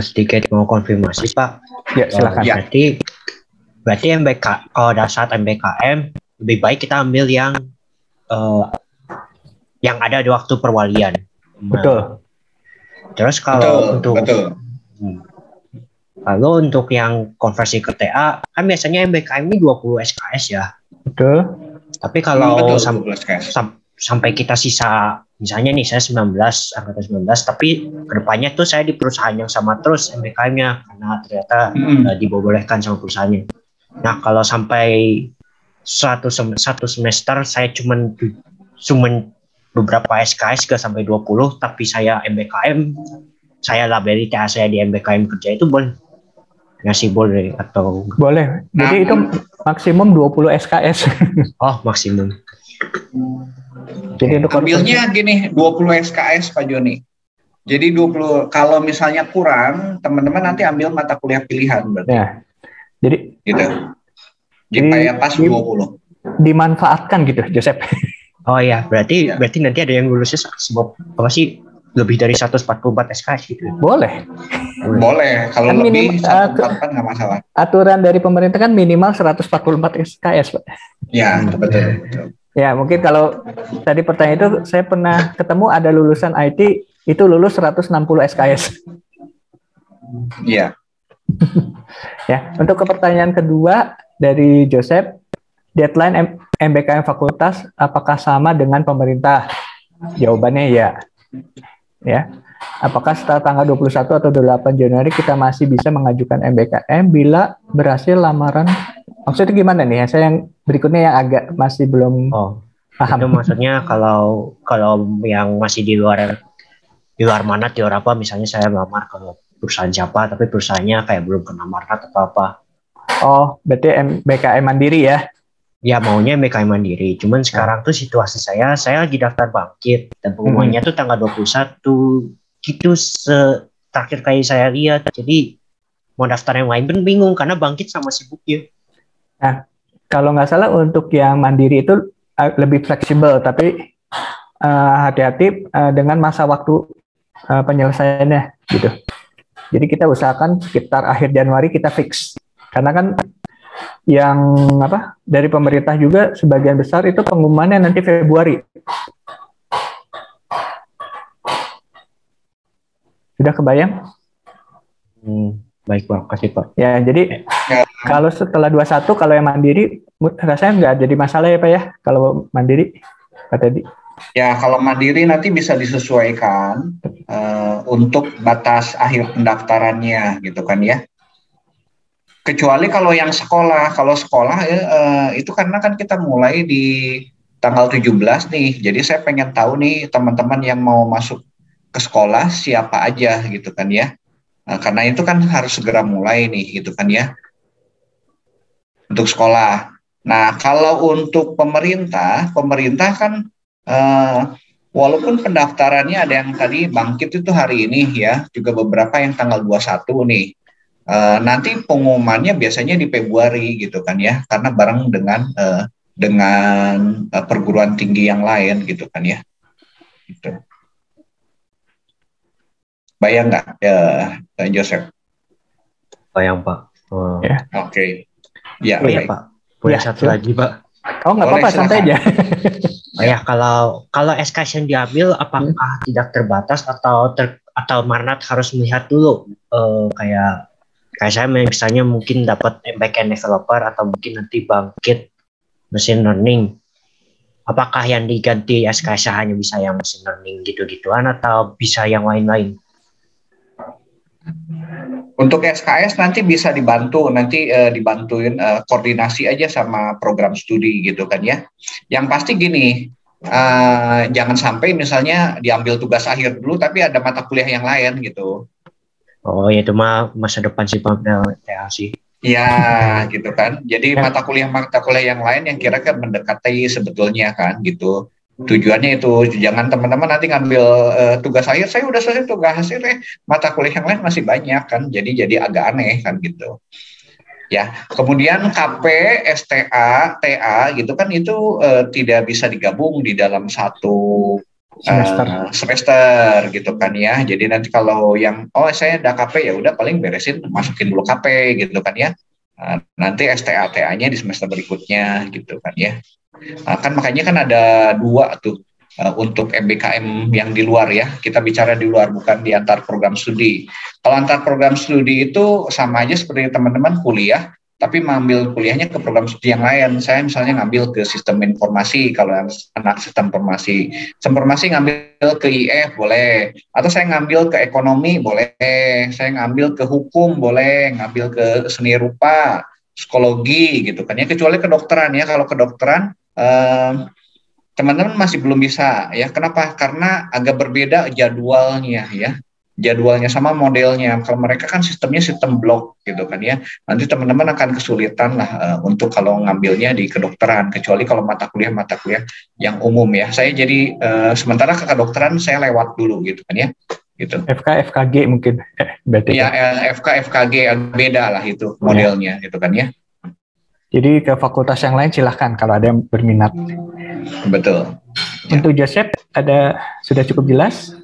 Sedikit mau konfirmasi, Pak. Ya, silakan. Berarti kalau saat MBKM, lebih baik kita ambil yang yang ada di waktu perwalian. Betul. Terus kalau Betul. Lalu untuk yang konversi ke TA, kan biasanya MBKM ini 20 SKS ya. Betul. Tapi kalau betul, sampai kita sisa, misalnya nih saya 19, angkatan 19, tapi kedepannya tuh saya di perusahaan yang sama terus MBKM-nya, karena ternyata dibolehkan sama perusahaannya. Nah kalau sampai satu semester saya cuman beberapa SKS ke sampai 20, tapi saya MBKM, saya labeli TA saya di MBKM kerja, itu boleh nggak sih, boleh atau boleh? Jadi itu maksimum 20 SKS. Oh maksimum. Jadi ambilnya gini 20 SKS Pak Joni. Jadi 20, kalau misalnya kurang, teman-teman nanti ambil mata kuliah pilihan berarti. Ya. Jadi gitu. Jadi pas 20. Dimanfaatkan gitu, Joseph. Oh ya, berarti nanti ada yang lulusnya apa sih, lebih dari 144 SKS gitu. Boleh. Kalau kan lebih 144 nggak masalah. Aturan dari pemerintah kan minimal 144 SKS, Pak. Ya, betul. Ya, mungkin kalau tadi pertanyaan itu saya pernah ketemu ada lulusan IT itu lulus 160 SKS. Iya. Ya, untuk ke pertanyaan kedua dari Joseph, deadline MBKM fakultas apakah sama dengan pemerintah? Jawabannya ya. Ya. Apakah setelah tanggal 21 atau 28 Januari kita masih bisa mengajukan MBKM bila berhasil lamaran? Maksudnya gimana nih? Saya yang berikutnya yang agak masih belum paham. Itu maksudnya kalau yang masih di luar manat, di luar apa, misalnya saya melamar ke perusahaan siapa, tapi perusahaannya kayak belum kena manat atau apa. Oh, berarti MBKM mandiri ya? Ya, maunya MBKM mandiri. Cuman sekarang tuh situasi saya lagi daftar Bangkit dan pengumumannya tuh tanggal 21 gitu, terakhir kali saya lihat. Jadi mau daftar yang lain pun bingung karena Bangkit sama sibuknya. Nah, kalau nggak salah untuk yang mandiri itu lebih fleksibel, tapi hati-hati dengan masa waktu penyelesaiannya gitu. Jadi kita usahakan sekitar akhir Januari kita fix. Karena kan yang dari pemerintah juga sebagian besar itu pengumumannya nanti Februari. Sudah kebayang? Baik Pak, kasih Pak. Ya, jadi kalau setelah 21, kalau yang mandiri rasanya nggak jadi masalah ya Pak ya, kalau mandiri Pak Teddy. Ya, kalau mandiri nanti bisa disesuaikan untuk batas akhir pendaftarannya gitu kan ya. Kecuali kalau yang sekolah, itu karena kan kita mulai di tanggal 17 nih, jadi saya pengen tahu nih teman-teman yang mau masuk ke sekolah siapa aja gitu kan ya. Karena itu kan harus segera mulai nih gitu kan ya untuk sekolah. Nah kalau untuk pemerintah kan walaupun pendaftarannya ada yang tadi Bangkit itu hari ini ya, juga beberapa yang tanggal 21 nih. Nanti pengumumannya biasanya di Februari gitu kan ya, karena bareng dengan perguruan tinggi yang lain gitu kan ya. Gitu. Bayang nggak Joseph? Bayang Pak. Ya. Oke. Ya, baik. Pak. Boleh satu lagi Pak? Oh nggak apa-apa, santai aja. Ya kalau SKS yang diambil apakah tidak terbatas atau Marnat harus melihat dulu kayak saya misalnya mungkin dapat backend developer atau mungkin nanti Bangkit machine learning, apakah yang diganti SKS hanya bisa yang machine learning gitu-gituan atau bisa yang lain-lain? Untuk SKS nanti bisa dibantuin koordinasi aja sama program studi gitu kan ya. Yang pasti gini, jangan sampai misalnya diambil tugas akhir dulu tapi ada mata kuliah yang lain gitu. Oh ya, itu mah masa depan sih Pak TA sih. Ya gitu kan. Jadi mata kuliah yang lain yang kira-kira mendekati sebetulnya kan gitu. Tujuannya itu jangan teman-teman nanti ngambil tugas akhir, saya udah selesai tugas akhir, mata kuliah yang lain masih banyak kan, jadi agak aneh kan gitu. Ya, kemudian KP, STA, TA gitu kan itu tidak bisa digabung di dalam satu semester gitu kan ya. Jadi nanti kalau yang saya ada KP ya udah paling beresin masukin dulu KP gitu kan ya. Nanti STA TA-nya di semester berikutnya gitu kan ya. Kan makanya kan ada dua tuh untuk MBKM yang di luar ya. Kita bicara di luar, bukan di antar program studi. Kalau antar program studi itu sama aja seperti teman-teman kuliah, tapi mengambil kuliahnya ke program studi yang lain. Saya misalnya ngambil ke sistem informasi, kalau yang anak sistem informasi ngambil ke IF boleh, atau saya ngambil ke ekonomi boleh, saya ngambil ke hukum boleh, ngambil ke seni rupa, psikologi gitu kan ya, kecuali kedokteran ya. Kalau kedokteran teman-teman masih belum bisa ya. Kenapa? Karena agak berbeda jadwalnya sama modelnya. Kalau mereka kan sistemnya sistem blok gitu kan ya. Nanti teman-teman akan kesulitan lah untuk kalau ngambilnya di kedokteran, kecuali kalau mata kuliah yang umum ya. Saya jadi sementara ke kedokteran saya lewat dulu gitu kan ya. Gitu. FKG mungkin berarti ya, FKG beda lah itu modelnya gitu kan ya. Jadi ke fakultas yang lain silahkan kalau ada yang berminat. Betul. Untuk Joseph sudah cukup jelas?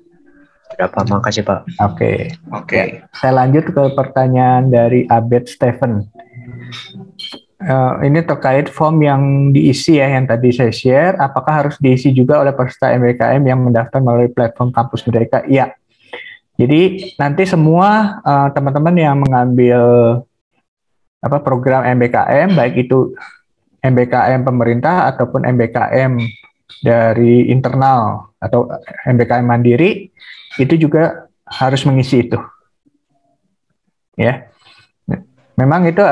Sudah Pak, makasih Pak. Oke. Ya, saya lanjut ke pertanyaan dari Abed Stephen. Ini terkait form yang diisi ya, yang tadi saya share. Apakah harus diisi juga oleh peserta MBKM yang mendaftar melalui platform Kampus Merdeka? Iya. Jadi nanti semua teman-teman yang mengambil program MBKM, baik itu MBKM pemerintah ataupun MBKM dari internal atau MBKM mandiri, itu juga harus mengisi itu. Ya, memang itu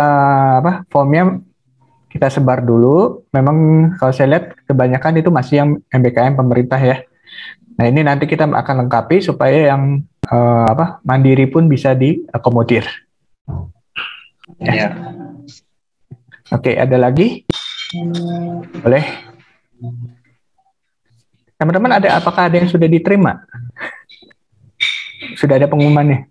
formnya kita sebar dulu. Memang kalau saya lihat kebanyakan itu masih yang MBKM pemerintah ya. Nah ini nanti kita akan lengkapi supaya yang mandiri pun bisa diakomodir. Ya. Oke, ada lagi? Boleh. Teman-teman, apakah ada yang sudah diterima? Sudah ada pengumumannya?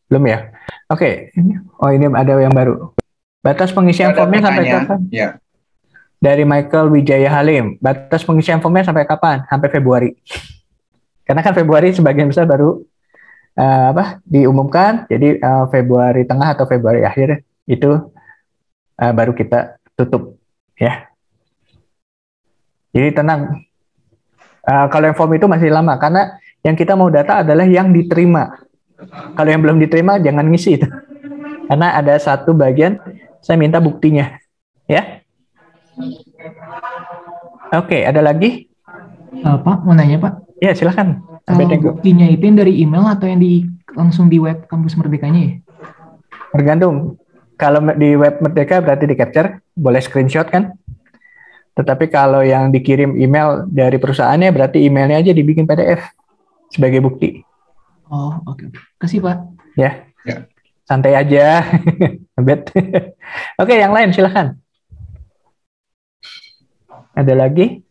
Belum ya? Oke. Ini ada yang baru. Batas pengisian formnya sampai kapan? Ya. Dari Michael Wijaya Halim. Batas pengisian formnya sampai kapan? Sampai Februari. Karena kan Februari sebagian besar baru diumumkan, jadi Februari tengah atau Februari akhir itu baru kita tutup ya. Jadi tenang, kalau yang form itu masih lama karena yang kita mau data adalah yang diterima. Kalau yang belum diterima jangan ngisi itu, karena ada satu bagian saya minta buktinya ya. Oke, ada lagi? Pak mau nanya Pak. Ya, silakan. Kalau buktinya itu yang dari email atau yang langsung di web Kampus Merdekanya ya? Tergantung. Kalau di web Merdeka berarti di capture, boleh screenshot kan? Tetapi kalau yang dikirim email dari perusahaannya berarti emailnya aja dibikin PDF sebagai bukti. Oh, oke. Kasih Pak. Ya. Santai aja. Oke, yang lain silakan. Ada lagi?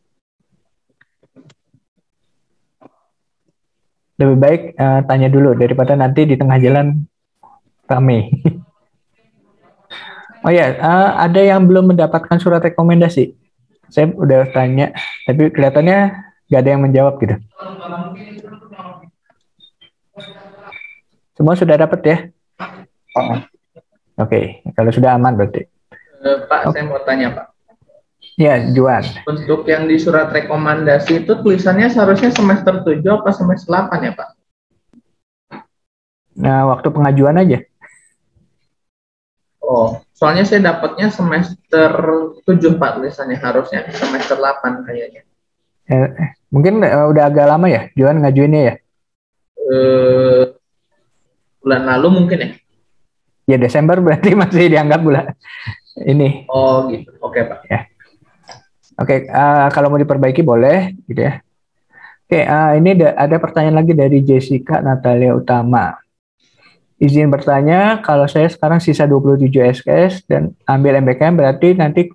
Lebih baik tanya dulu daripada nanti di tengah jalan rame. Oh ya, ada yang belum mendapatkan surat rekomendasi. Saya udah tanya, tapi kelihatannya nggak ada yang menjawab gitu. Semua sudah dapat ya? Oke, kalau sudah aman berarti. Pak, saya mau tanya Pak. Ya, Juan. Untuk yang di surat rekomendasi itu tulisannya seharusnya semester 7 apa semester 8 ya Pak? Nah, waktu pengajuan aja. Oh, soalnya saya dapatnya semester 7 Pak tulisannya, harusnya semester 8 kayaknya. Mungkin udah agak lama ya Juan ngajuinnya ya? Bulan lalu mungkin ya? Ya Desember berarti masih dianggap bulan ini. Oh gitu, oke Pak. Ya. Oke, kalau mau diperbaiki boleh, gitu ya. Oke, ini ada pertanyaan lagi dari Jessica Natalia Utama. Izin bertanya, kalau saya sekarang sisa 27 SKS dan ambil MBKM berarti nanti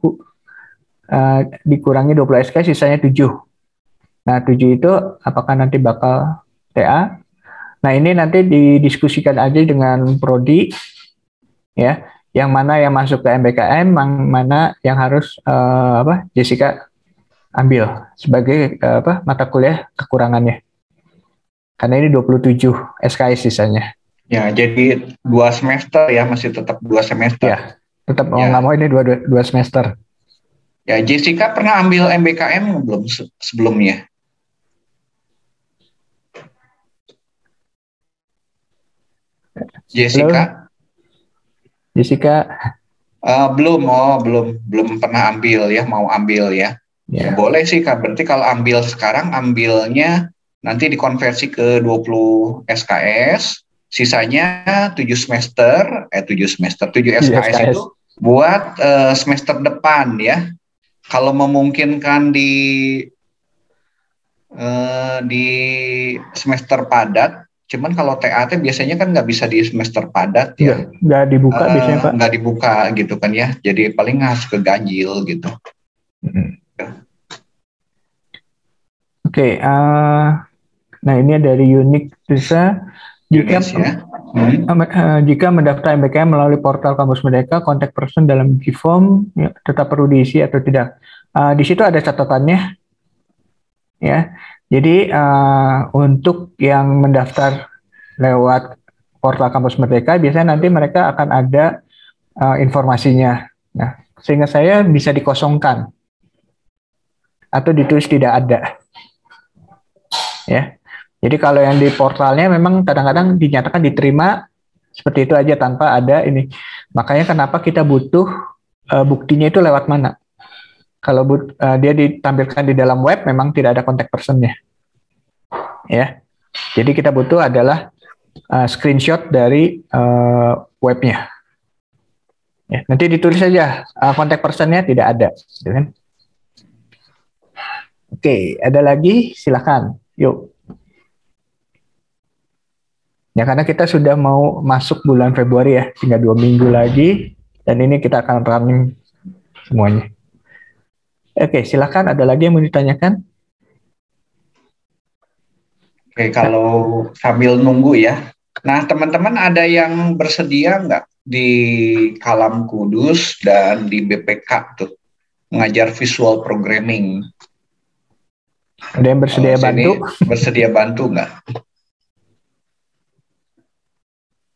dikurangi 20 SKS sisanya 7. Nah, 7 itu apakah nanti bakal TA? Nah, ini nanti didiskusikan aja dengan Prodi, ya. Yang mana yang masuk ke MBKM, mana yang harus Jessica ambil sebagai mata kuliah kekurangannya. Karena ini 27 SKS sisanya. Ya, jadi 2 semester ya, masih tetap 2 semester. Ya, tetap mau Ya. nggak mau ini dua semester. Ya, Jessica pernah ambil MBKM belum sebelumnya? Jessica? Halo, Jessica. belum pernah ambil ya, mau ambil ya. Ya, Ya, boleh sih Kak, berarti kalau ambil sekarang, ambilnya nanti dikonversi ke 20 SKS, sisanya 7 semester, 7 di SKS SKS. itu buat semester depan ya. Kalau memungkinkan di semester padat, cuman kalau TAT biasanya kan nggak bisa di semester padat ya. Nggak dibuka biasanya Pak. Nggak dibuka gitu kan ya, jadi paling harus ke ganjil gitu. Oke, nah ini dari Unik Risa. Jika jika mendaftar MBKM melalui portal Kampus Merdeka, kontak person dalam form ya, tetap perlu diisi atau tidak. Di situ ada catatannya, ya. Jadi untuk yang mendaftar lewat portal Kampus Merdeka, biasanya nanti mereka akan ada informasinya. Nah, sehingga saya bisa dikosongkan atau ditulis tidak ada, ya. Jadi kalau yang di portalnya memang kadang-kadang dinyatakan diterima seperti itu aja tanpa ada ini. Makanya kenapa kita butuh buktinya itu lewat mana? Kalau dia ditampilkan di dalam web memang tidak ada kontak personnya, ya. Jadi kita butuh adalah screenshot dari webnya. Ya, nanti ditulis saja kontak personnya tidak ada, gitu kan? Oke, ada lagi? Silakan. Yuk. Ya karena kita sudah mau masuk bulan Februari ya, tinggal 2 minggu lagi, dan ini kita akan running semuanya. Oke, silakan. Ada lagi yang mau ditanyakan? Oke, kalau sambil nunggu ya. Nah, teman-teman ada yang bersedia nggak di Kalam Kudus dan di BPK tuh mengajar visual programming? Ada yang bersedia bantu? Bersedia bantu nggak?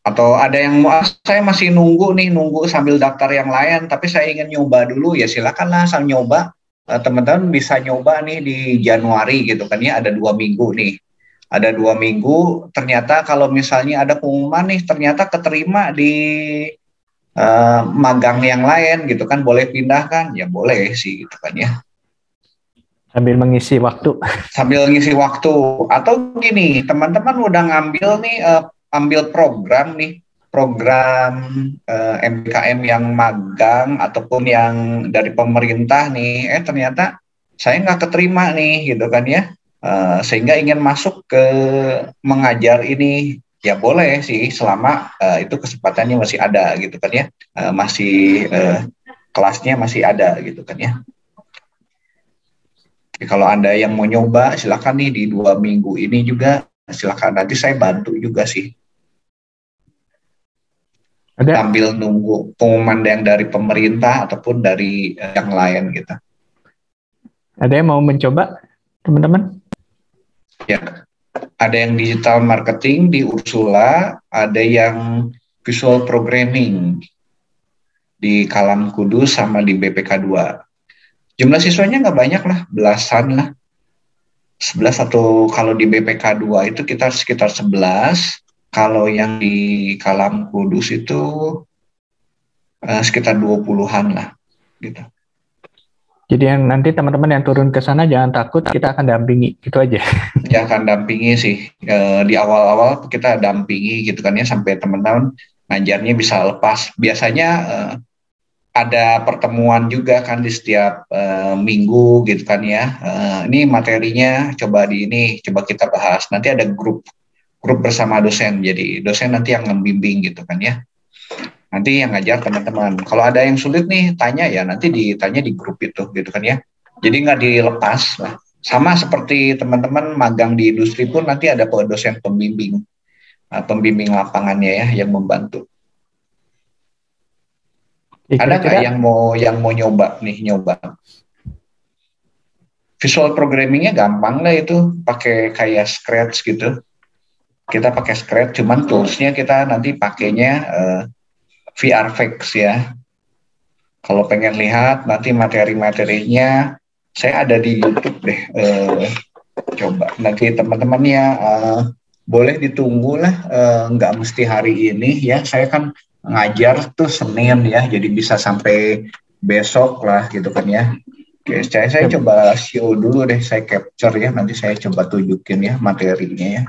Atau ada yang saya masih nunggu sambil daftar yang lain, tapi saya ingin nyoba dulu, ya silakanlah asal nyoba. Teman-teman bisa nyoba nih di Januari gitu kan ya, ada 2 minggu nih. Ada 2 minggu, ternyata kalau misalnya ada pengumuman nih, ternyata keterima di magang yang lain gitu kan, boleh pindah kan? Ya boleh sih gitu kan ya. Sambil mengisi waktu. Sambil ngisi waktu. Atau gini, teman-teman udah ngambil nih, ambil program MBKM yang magang ataupun yang dari pemerintah nih, ternyata saya nggak keterima nih gitu kan ya, sehingga ingin masuk ke mengajar ini, ya boleh sih selama itu kesempatannya masih ada gitu kan ya, kelasnya masih ada gitu kan ya. Jadi, kalau Anda yang mau nyoba silakan nih di 2 minggu ini juga, silakan, nanti saya bantu juga sih. Sambil nunggu pengumuman yang dari pemerintah ataupun dari yang lain gitu. Ada yang mau mencoba, teman-teman? Ya, ada yang digital marketing di Ursula, ada yang visual programming di Kalam Kudus sama di BPK 2. Jumlah siswanya nggak banyak lah, belasan lah. 11 atau kalau di BPK 2 itu kita sekitar 11. Kalau yang di Kalam Kudus itu sekitar 20-an lah, gitu. Jadi yang nanti teman-teman yang turun ke sana jangan takut, kita akan dampingi, gitu aja. Ya akan dampingi sih, di awal-awal kita dampingi gitu kan ya, sampai teman-teman ngajarnya bisa lepas. Biasanya ada pertemuan juga kan di setiap minggu gitu kan ya. Ini materinya coba kita bahas. Nanti ada grup bersama dosen, jadi dosen nanti yang membimbing gitu kan ya. Nanti yang ngajar teman-teman. Kalau ada yang sulit nih tanya ya, nanti ditanya di grup itu gitu kan ya. Jadi nggak dilepas lah. Sama seperti teman-teman magang di industri pun nanti ada dosen pembimbing lapangannya ya yang membantu. Ada nggak yang mau nyoba? Visual programmingnya gampang lah itu, pakai kayak Scratch gitu. kita pakai Scratch, cuman toolsnya kita nanti pakainya VRFX ya. Kalau pengen lihat nanti materi-materinya, saya ada di YouTube deh. Coba nanti teman-temannya boleh ditunggu lah, nggak mesti hari ini ya. Saya kan ngajar tuh Senin ya, jadi bisa sampai besok lah gitu kan ya. Oke, saya coba show dulu deh, saya capture ya, nanti saya coba tunjukin ya materinya ya.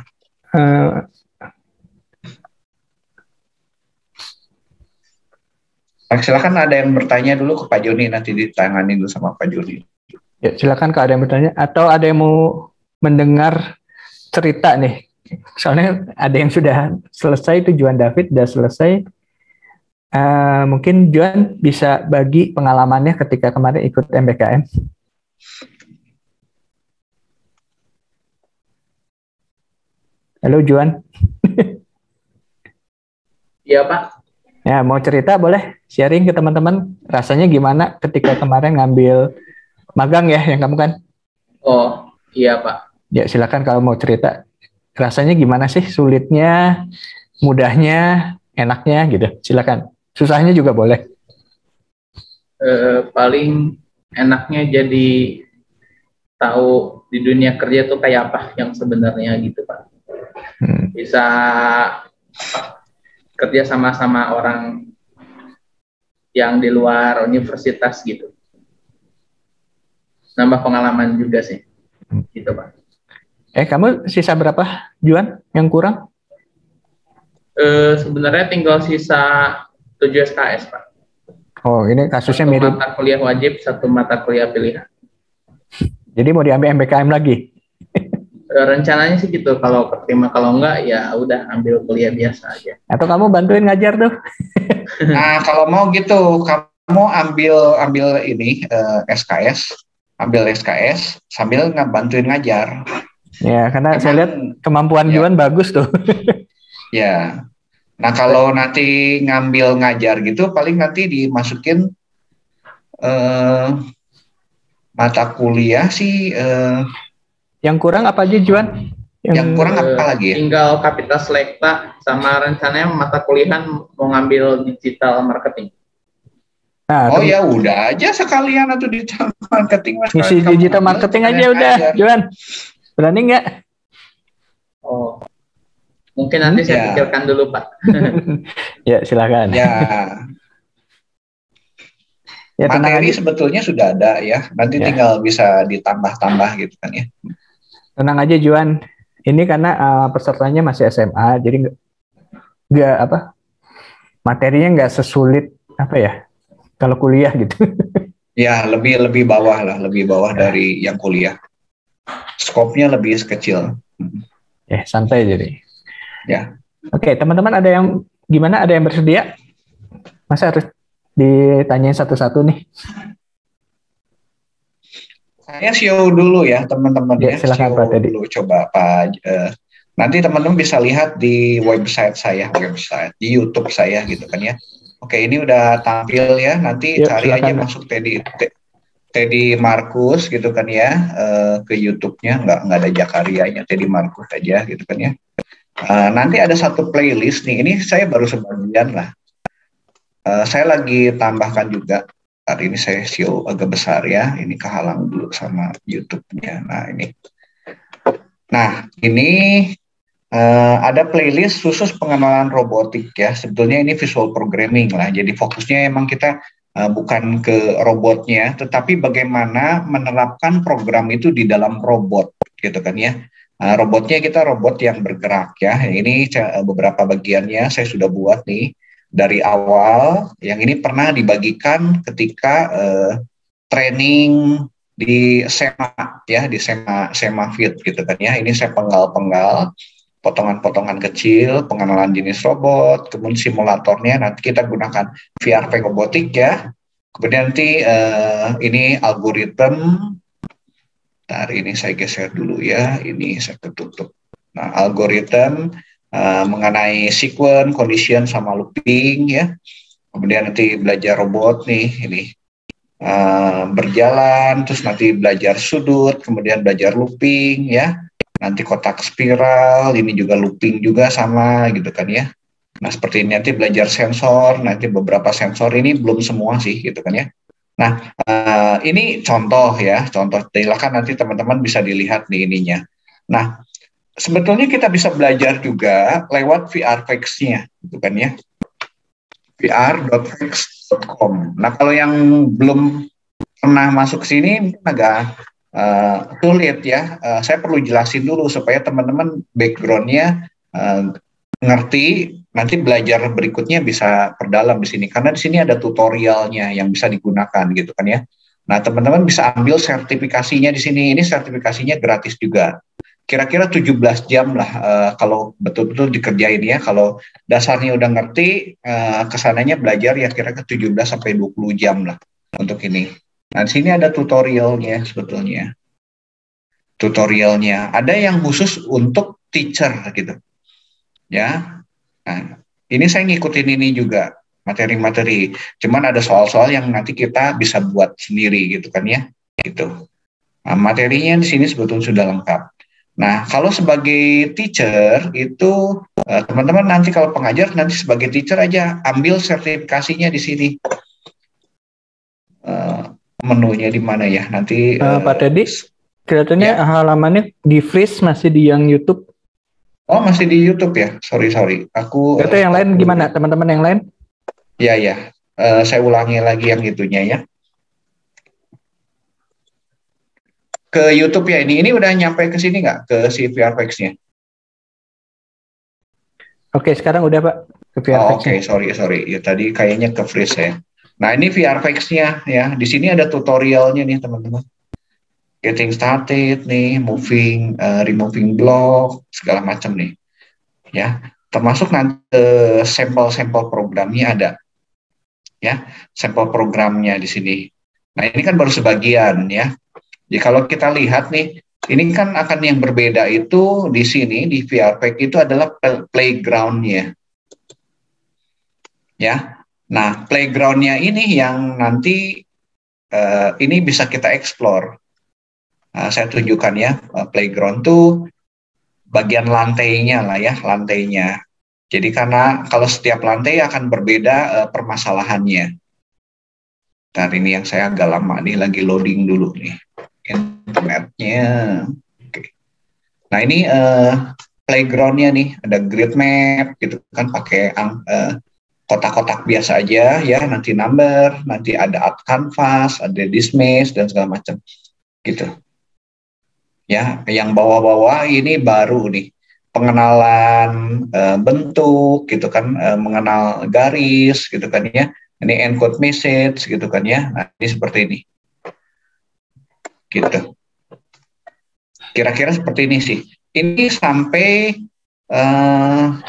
Silakan ada yang bertanya dulu ke Pak Joni, nanti ditangani dulu sama Pak Joni. Ya, silakan kalau ada yang bertanya atau ada yang mau mendengar cerita nih. Soalnya ada yang sudah selesai, itu Juan David sudah selesai. Mungkin Juan bisa bagi pengalamannya ketika kemarin ikut MBKM. Halo Juan. Iya Pak. Ya, mau cerita boleh sharing ke teman-teman. Rasanya gimana ketika kemarin ngambil magang ya yang kamu kan? Oh iya Pak. Ya silakan kalau mau cerita. Rasanya gimana sih? Sulitnya, mudahnya, enaknya gitu. Silakan. Susahnya juga boleh. Paling enaknya jadi tahu di dunia kerja tuh kayak apa yang sebenarnya gitu Pak. Bisa kerja sama-sama orang yang di luar universitas gitu. Nambah pengalaman juga sih. Gitu Pak. Kamu sisa berapa, Juan, yang kurang? Sebenarnya tinggal sisa 7 SKS, Pak. Oh, ini kasusnya satu mirip. Mata kuliah wajib, 1 mata kuliah pilihan. Jadi mau diambil MBKM lagi? Rencananya sih gitu, kalau keterima, kalau enggak ya udah ambil kuliah biasa aja. Atau kamu bantuin ngajar tuh? Nah, kalau mau gitu, kamu ambil ini SKS, ambil SKS sambil bantuin ngajar. Ya, karena saya lihat kemampuan Juan bagus tuh. Ya. Nah, kalau nanti ngambil ngajar gitu, paling nanti dimasukin mata kuliah sih. Yang kurang apa aja, Juan? Yang kurang apa lagi ya? Tinggal Kapital Selekta, sama rencananya mata kuliahan mau ngambil digital marketing. Nah, oh ya udah aja sekalian atau digital marketing. Ngisi digital marketing aja udah, Juan. Berani nggak? Oh. Mungkin nanti saya pikirkan dulu, Pak. Ya, silakan. Ya. Materi sebetulnya sudah ada ya. Nanti tinggal bisa ditambah-tambah gitu kan ya. Tenang aja, Juan. Ini karena pesertanya masih SMA, jadi nggak apa, materinya nggak sesulit apa ya kalau kuliah gitu. Ya, lebih bawah lah, lebih bawah dari yang kuliah. Skopnya lebih kecil. Santai jadi. Ya. Oke, teman-teman ada yang gimana? Ada yang bersedia? Masa harus ditanyain satu-satu nih? Saya show dulu ya teman-teman ya. Silakan Pak Teddy. Dulu coba Pak. Nanti teman-teman bisa lihat di website saya, di YouTube saya gitu kan ya. Oke, ini udah tampil ya. Nanti cari silakan. Aja masuk Teddy Markus gitu kan ya, ke YouTube-nya nggak ada Jakarianya, Teddy Markus aja gitu kan ya. Nanti ada satu playlist nih, ini saya baru sebagian lah. Saya lagi tambahkan juga. Hari ini saya show agak besar ya, ini kehalang dulu sama YouTube-nya. Nah ini ada playlist khusus pengenalan robotik ya. Sebetulnya ini visual programming lah, jadi fokusnya emang kita bukan ke robotnya, tetapi bagaimana menerapkan program itu di dalam robot gitu kan ya. Robotnya kita robot yang bergerak ya. Ini beberapa bagiannya saya sudah buat nih dari awal. Yang ini pernah dibagikan ketika training di SEMA ya, di SEMA Fit gitu kan ya. Ini saya penggal-penggal potongan-potongan kecil, pengenalan jenis robot, kemudian simulatornya nanti kita gunakan VRP robotik ya. Kemudian nanti ini algoritma. Hari ini saya geser dulu ya, ini saya ketutup. Nah, algoritma mengenai sequence, condition, sama looping ya. Kemudian nanti belajar robot nih, ini berjalan, terus nanti belajar sudut, kemudian belajar looping ya. nanti kotak spiral, ini juga looping juga sama gitu kan ya. Nah seperti ini nanti belajar sensor, nanti beberapa sensor ini belum semua sih gitu kan ya. Nah ini contoh ya, contoh. Silakan nanti teman-teman bisa dilihat nih ininya. Nah sebetulnya kita bisa belajar juga lewat VRFX-nya gitu kan ya. vr.fx.com. Nah kalau yang belum pernah masuk ke sini mungkin agak sulit ya. Saya perlu jelasin dulu supaya teman-teman background-nya ngerti, nanti belajar berikutnya bisa perdalam di sini karena di sini ada tutorialnya yang bisa digunakan gitu kan ya. Nah teman-teman bisa ambil sertifikasinya di sini. Ini sertifikasinya gratis juga. Kira-kira 17 jam lah kalau betul-betul dikerjain ya. Kalau dasarnya udah ngerti, kesananya belajar ya kira-kira 17 sampai 20 jam lah untuk ini. Nah, di sini ada tutorialnya sebetulnya. Tutorialnya ada yang khusus untuk teacher gitu. Ya. Nah, ini saya ngikutin ini juga materi-materi. Cuman ada soal-soal yang nanti kita bisa buat sendiri gitu kan ya. Gitu. Nah, materinya di sini sebetulnya sudah lengkap. Nah, kalau sebagai teacher itu teman-teman nanti kalau pengajar nanti sebagai teacher aja ambil sertifikasinya di sini. Menunya di mana ya nanti Pak Teddy kelihatannya ya. Halamannya di freeze masih di yang YouTube. Oh masih di YouTube ya, sorry aku itu yang lain gimana teman-teman yang lain ya saya ulangi lagi yang itunya ya ke YouTube ya. Ini udah nyampe ke sini nggak ke si VRFX-nya? Oke sekarang udah Pak ke VRFX-nya. Oke, sorry ya tadi kayaknya ke freeze ya. Nah ini VRFX-nya ya. Di sini ada tutorialnya nih teman-teman. Getting started nih, moving, removing block, segala macam nih. Ya, termasuk nanti sampel-sampel programnya ada. Ya, sampel programnya di sini. Nah ini kan baru sebagian ya. Jadi kalau kita lihat nih, ini kan akan yang berbeda itu di sini di VRFX itu adalah playground-nya. Ya. Nah, playground-nya ini yang nanti ini bisa kita explore. Saya tunjukkan ya, playground tuh bagian lantainya lah ya, lantainya. Jadi karena kalau setiap lantai akan berbeda permasalahannya. Nah, ini yang saya agak lama nih, lagi loading dulu nih internetnya. Oke. Nah ini playground-nya nih, ada grid map gitu kan, pakai kotak-kotak biasa aja ya, nanti number, nanti ada add canvas, ada dismiss dan segala macam gitu. Ya, yang bawah-bawah ini baru nih pengenalan bentuk gitu kan, mengenal garis gitu kan ya. Ini encode message gitu kan ya. Nah, ini seperti ini. Gitu. Kira-kira seperti ini sih. Ini sampai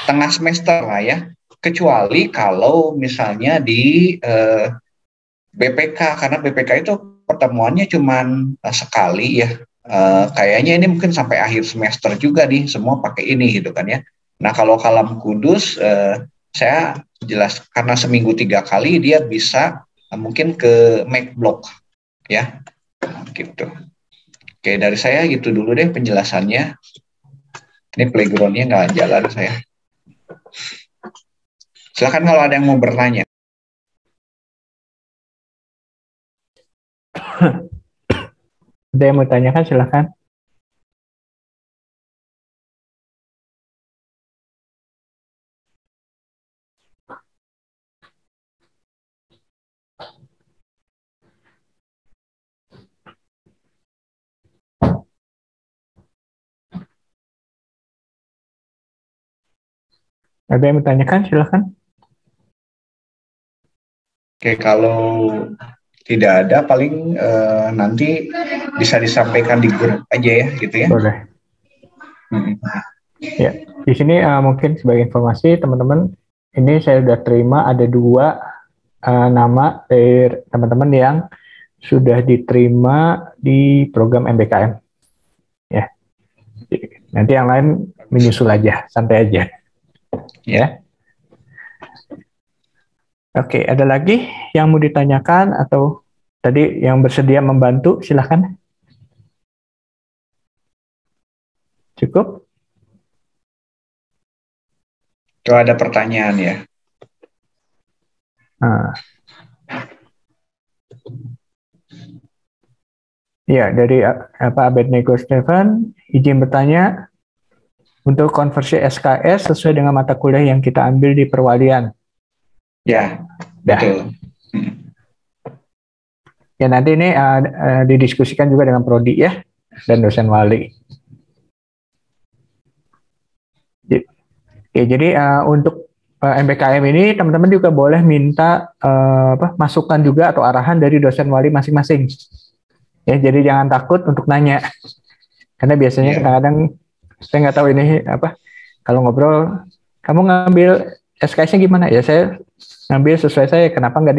tengah semester lah ya. Kecuali kalau misalnya di BPK, karena BPK itu pertemuannya cuma sekali ya. Kayaknya ini mungkin sampai akhir semester juga nih, semua pakai ini gitu kan ya. Nah kalau Kalam Kudus, saya jelas karena seminggu 3 kali dia bisa mungkin ke make block ya, gitu. Oke dari saya gitu dulu deh penjelasannya. Ini playgroundnya nggak jalan saya. Silakan kalau ada yang mau bertanya. Ada yang mau tanyakan silakan. Ada yang bertanyakan, silakan. Oke, kalau tidak ada, paling nanti bisa disampaikan di grup aja ya, gitu ya. Boleh. Ya, di sini mungkin sebagai informasi teman-teman, ini saya sudah terima ada 2 nama dari teman-teman yang sudah diterima di program MBKM. Ya, nanti yang lain menyusul aja, santai aja. Ya. Oke, ada lagi yang mau ditanyakan atau tadi yang bersedia membantu, silahkan. Cukup? Kalau ada pertanyaan ya. Ya, dari Abednego Stefan, izin bertanya, untuk konversi SKS sesuai dengan mata kuliah yang kita ambil di perwalian. Ya, betul. Ya, nanti ini didiskusikan juga dengan prodi ya, dan dosen wali. Oke, jadi untuk MBKM ini teman-teman juga boleh minta masukan juga atau arahan dari dosen wali masing-masing. Ya, jadi jangan takut untuk nanya. Karena biasanya kadang-kadang saya nggak tahu ini kalau ngobrol, kamu ngambil SKS-nya gimana? Ya saya ngambil sesuai saya. Kenapa nggak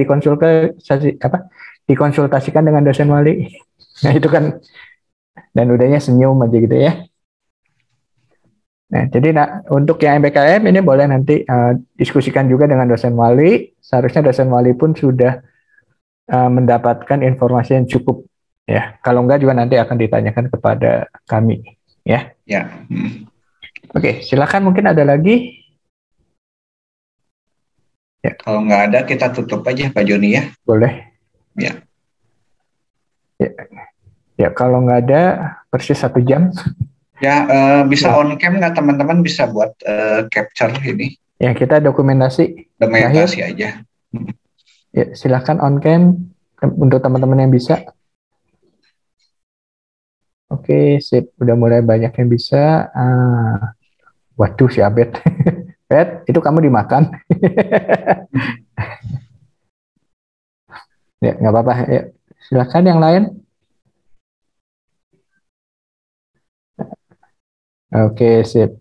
dikonsultasikan dengan dosen wali? Nah itu kan, dan udahnya senyum aja gitu ya. Nah, jadi untuk yang MBKM ini boleh nanti diskusikan juga dengan dosen wali. Seharusnya dosen wali pun sudah mendapatkan informasi yang cukup. Ya, kalau enggak juga nanti akan ditanyakan kepada kami. Ya. Ya. Oke, silakan mungkin ada lagi. Ya. Kalau nggak ada kita tutup aja Pak Joni ya. Boleh. Ya. Ya, kalau nggak ada persis 1 jam. Ya, bisa on cam nggak teman-teman bisa buat capture ini? Ya, kita dokumentasi. Dokumentasi aja. Ya, silakan on cam untuk teman-teman yang bisa. Oke, sip. Udah mulai banyak yang bisa. Waduh, si Abed. Abed, itu kamu dimakan. Ya, nggak apa-apa. Ya, silakan yang lain. Oke, sip.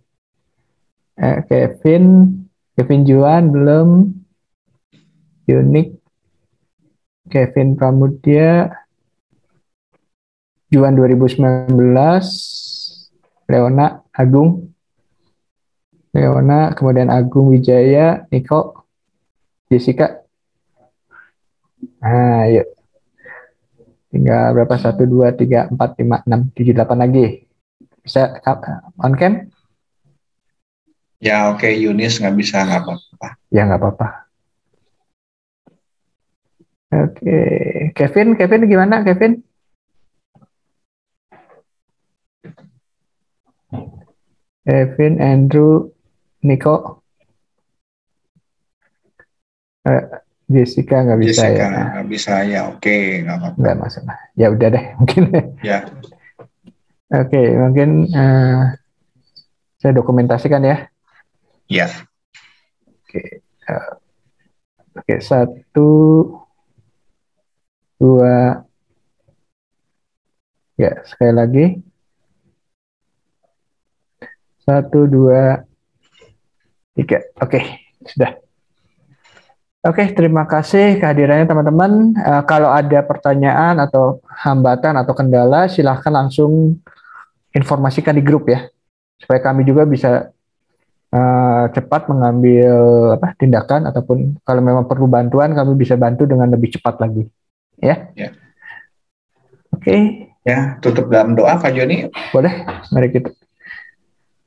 Kevin Juan belum. Unik. Kevin Pramudia. Juan 2019. Leona Agung. Leona, kemudian Agung Wijaya, Niko, Jessica. Yuk. Tinggal berapa? 1, 2, 3, 4, 5, 6, 7, 8 lagi. Bisa on cam? Ya oke, Yunis nggak bisa, nggak apa-apa. Ya nggak apa-apa. Oke, Kevin gimana Kevin? Kevin, Andrew, Nico, Jessica nggak bisa Jessica, ya? Nggak bisa ya, oke, nggak apa-apa. Nggak masalah. Ya udah deh, mungkin. Ya. Oke, mungkin saya dokumentasikan ya. Ya. Oke, 1, 2, ya sekali lagi. 1, 2, 3. Oke, sudah. Oke, terima kasih kehadirannya teman-teman. Kalau ada pertanyaan atau hambatan atau kendala, silahkan langsung informasikan di grup ya, supaya kami juga bisa cepat mengambil tindakan, ataupun kalau memang perlu bantuan, kami bisa bantu dengan lebih cepat lagi. Ya. Oke. Ya, tutup dalam doa Pak Joni. Boleh, mari kita.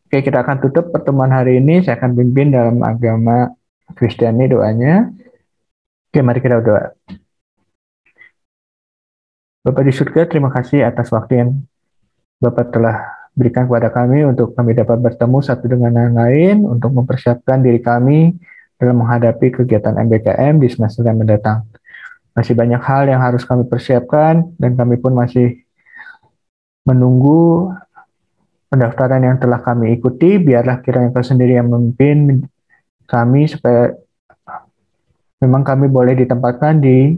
Oke, kita akan tutup pertemuan hari ini. Saya akan pimpin dalam agama Kristiani doanya. Oke, mari kita berdoa. Bapak di surga, terima kasih atas waktu yang Bapak telah berikan kepada kami untuk kami dapat bertemu satu dengan yang lain untuk mempersiapkan diri kami dalam menghadapi kegiatan MBKM di semester yang mendatang. Masih banyak hal yang harus kami persiapkan dan kami pun masih menunggu pendaftaran yang telah kami ikuti. Biarlah kiranya Kau sendiri yang memimpin kami supaya memang kami boleh ditempatkan di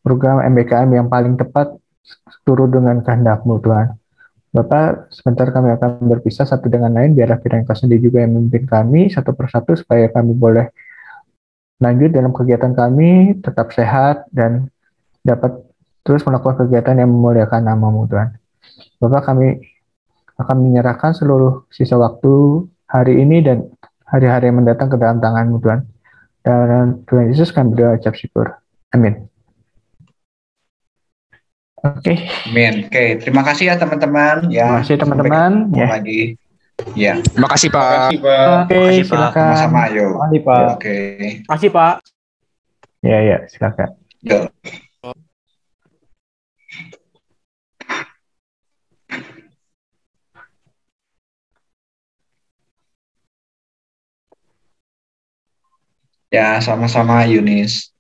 program MBKM yang paling tepat turut dengan kehendak-Mu, Tuhan. Bapak, sebentar kami akan berpisah satu dengan lain, biarlah kiranya Kau sendiri juga yang memimpin kami satu persatu supaya kami boleh lanjut dalam kegiatan kami, tetap sehat, dan dapat terus melakukan kegiatan yang memuliakan nama-Mu, Tuhan. Bapak, kami akan menyerahkan seluruh sisa waktu hari ini dan hari-hari yang mendatang ke dalam tangan-Mu, Tuhan. Dan Tuhan Yesus kami berdoa ucap syukur. Amin. Oke. Amin. Oke, terima kasih ya teman-teman. Ya, terima kasih teman-teman. Ya. Lagi. Ya. Terima kasih Pak. Oke, Makasih, Pak. silakan. Sama-sama, yuk. Makasih, Pak. Oke. Makasih Pak. Ya, silakan. Yuk. Ya, sama-sama Yunis.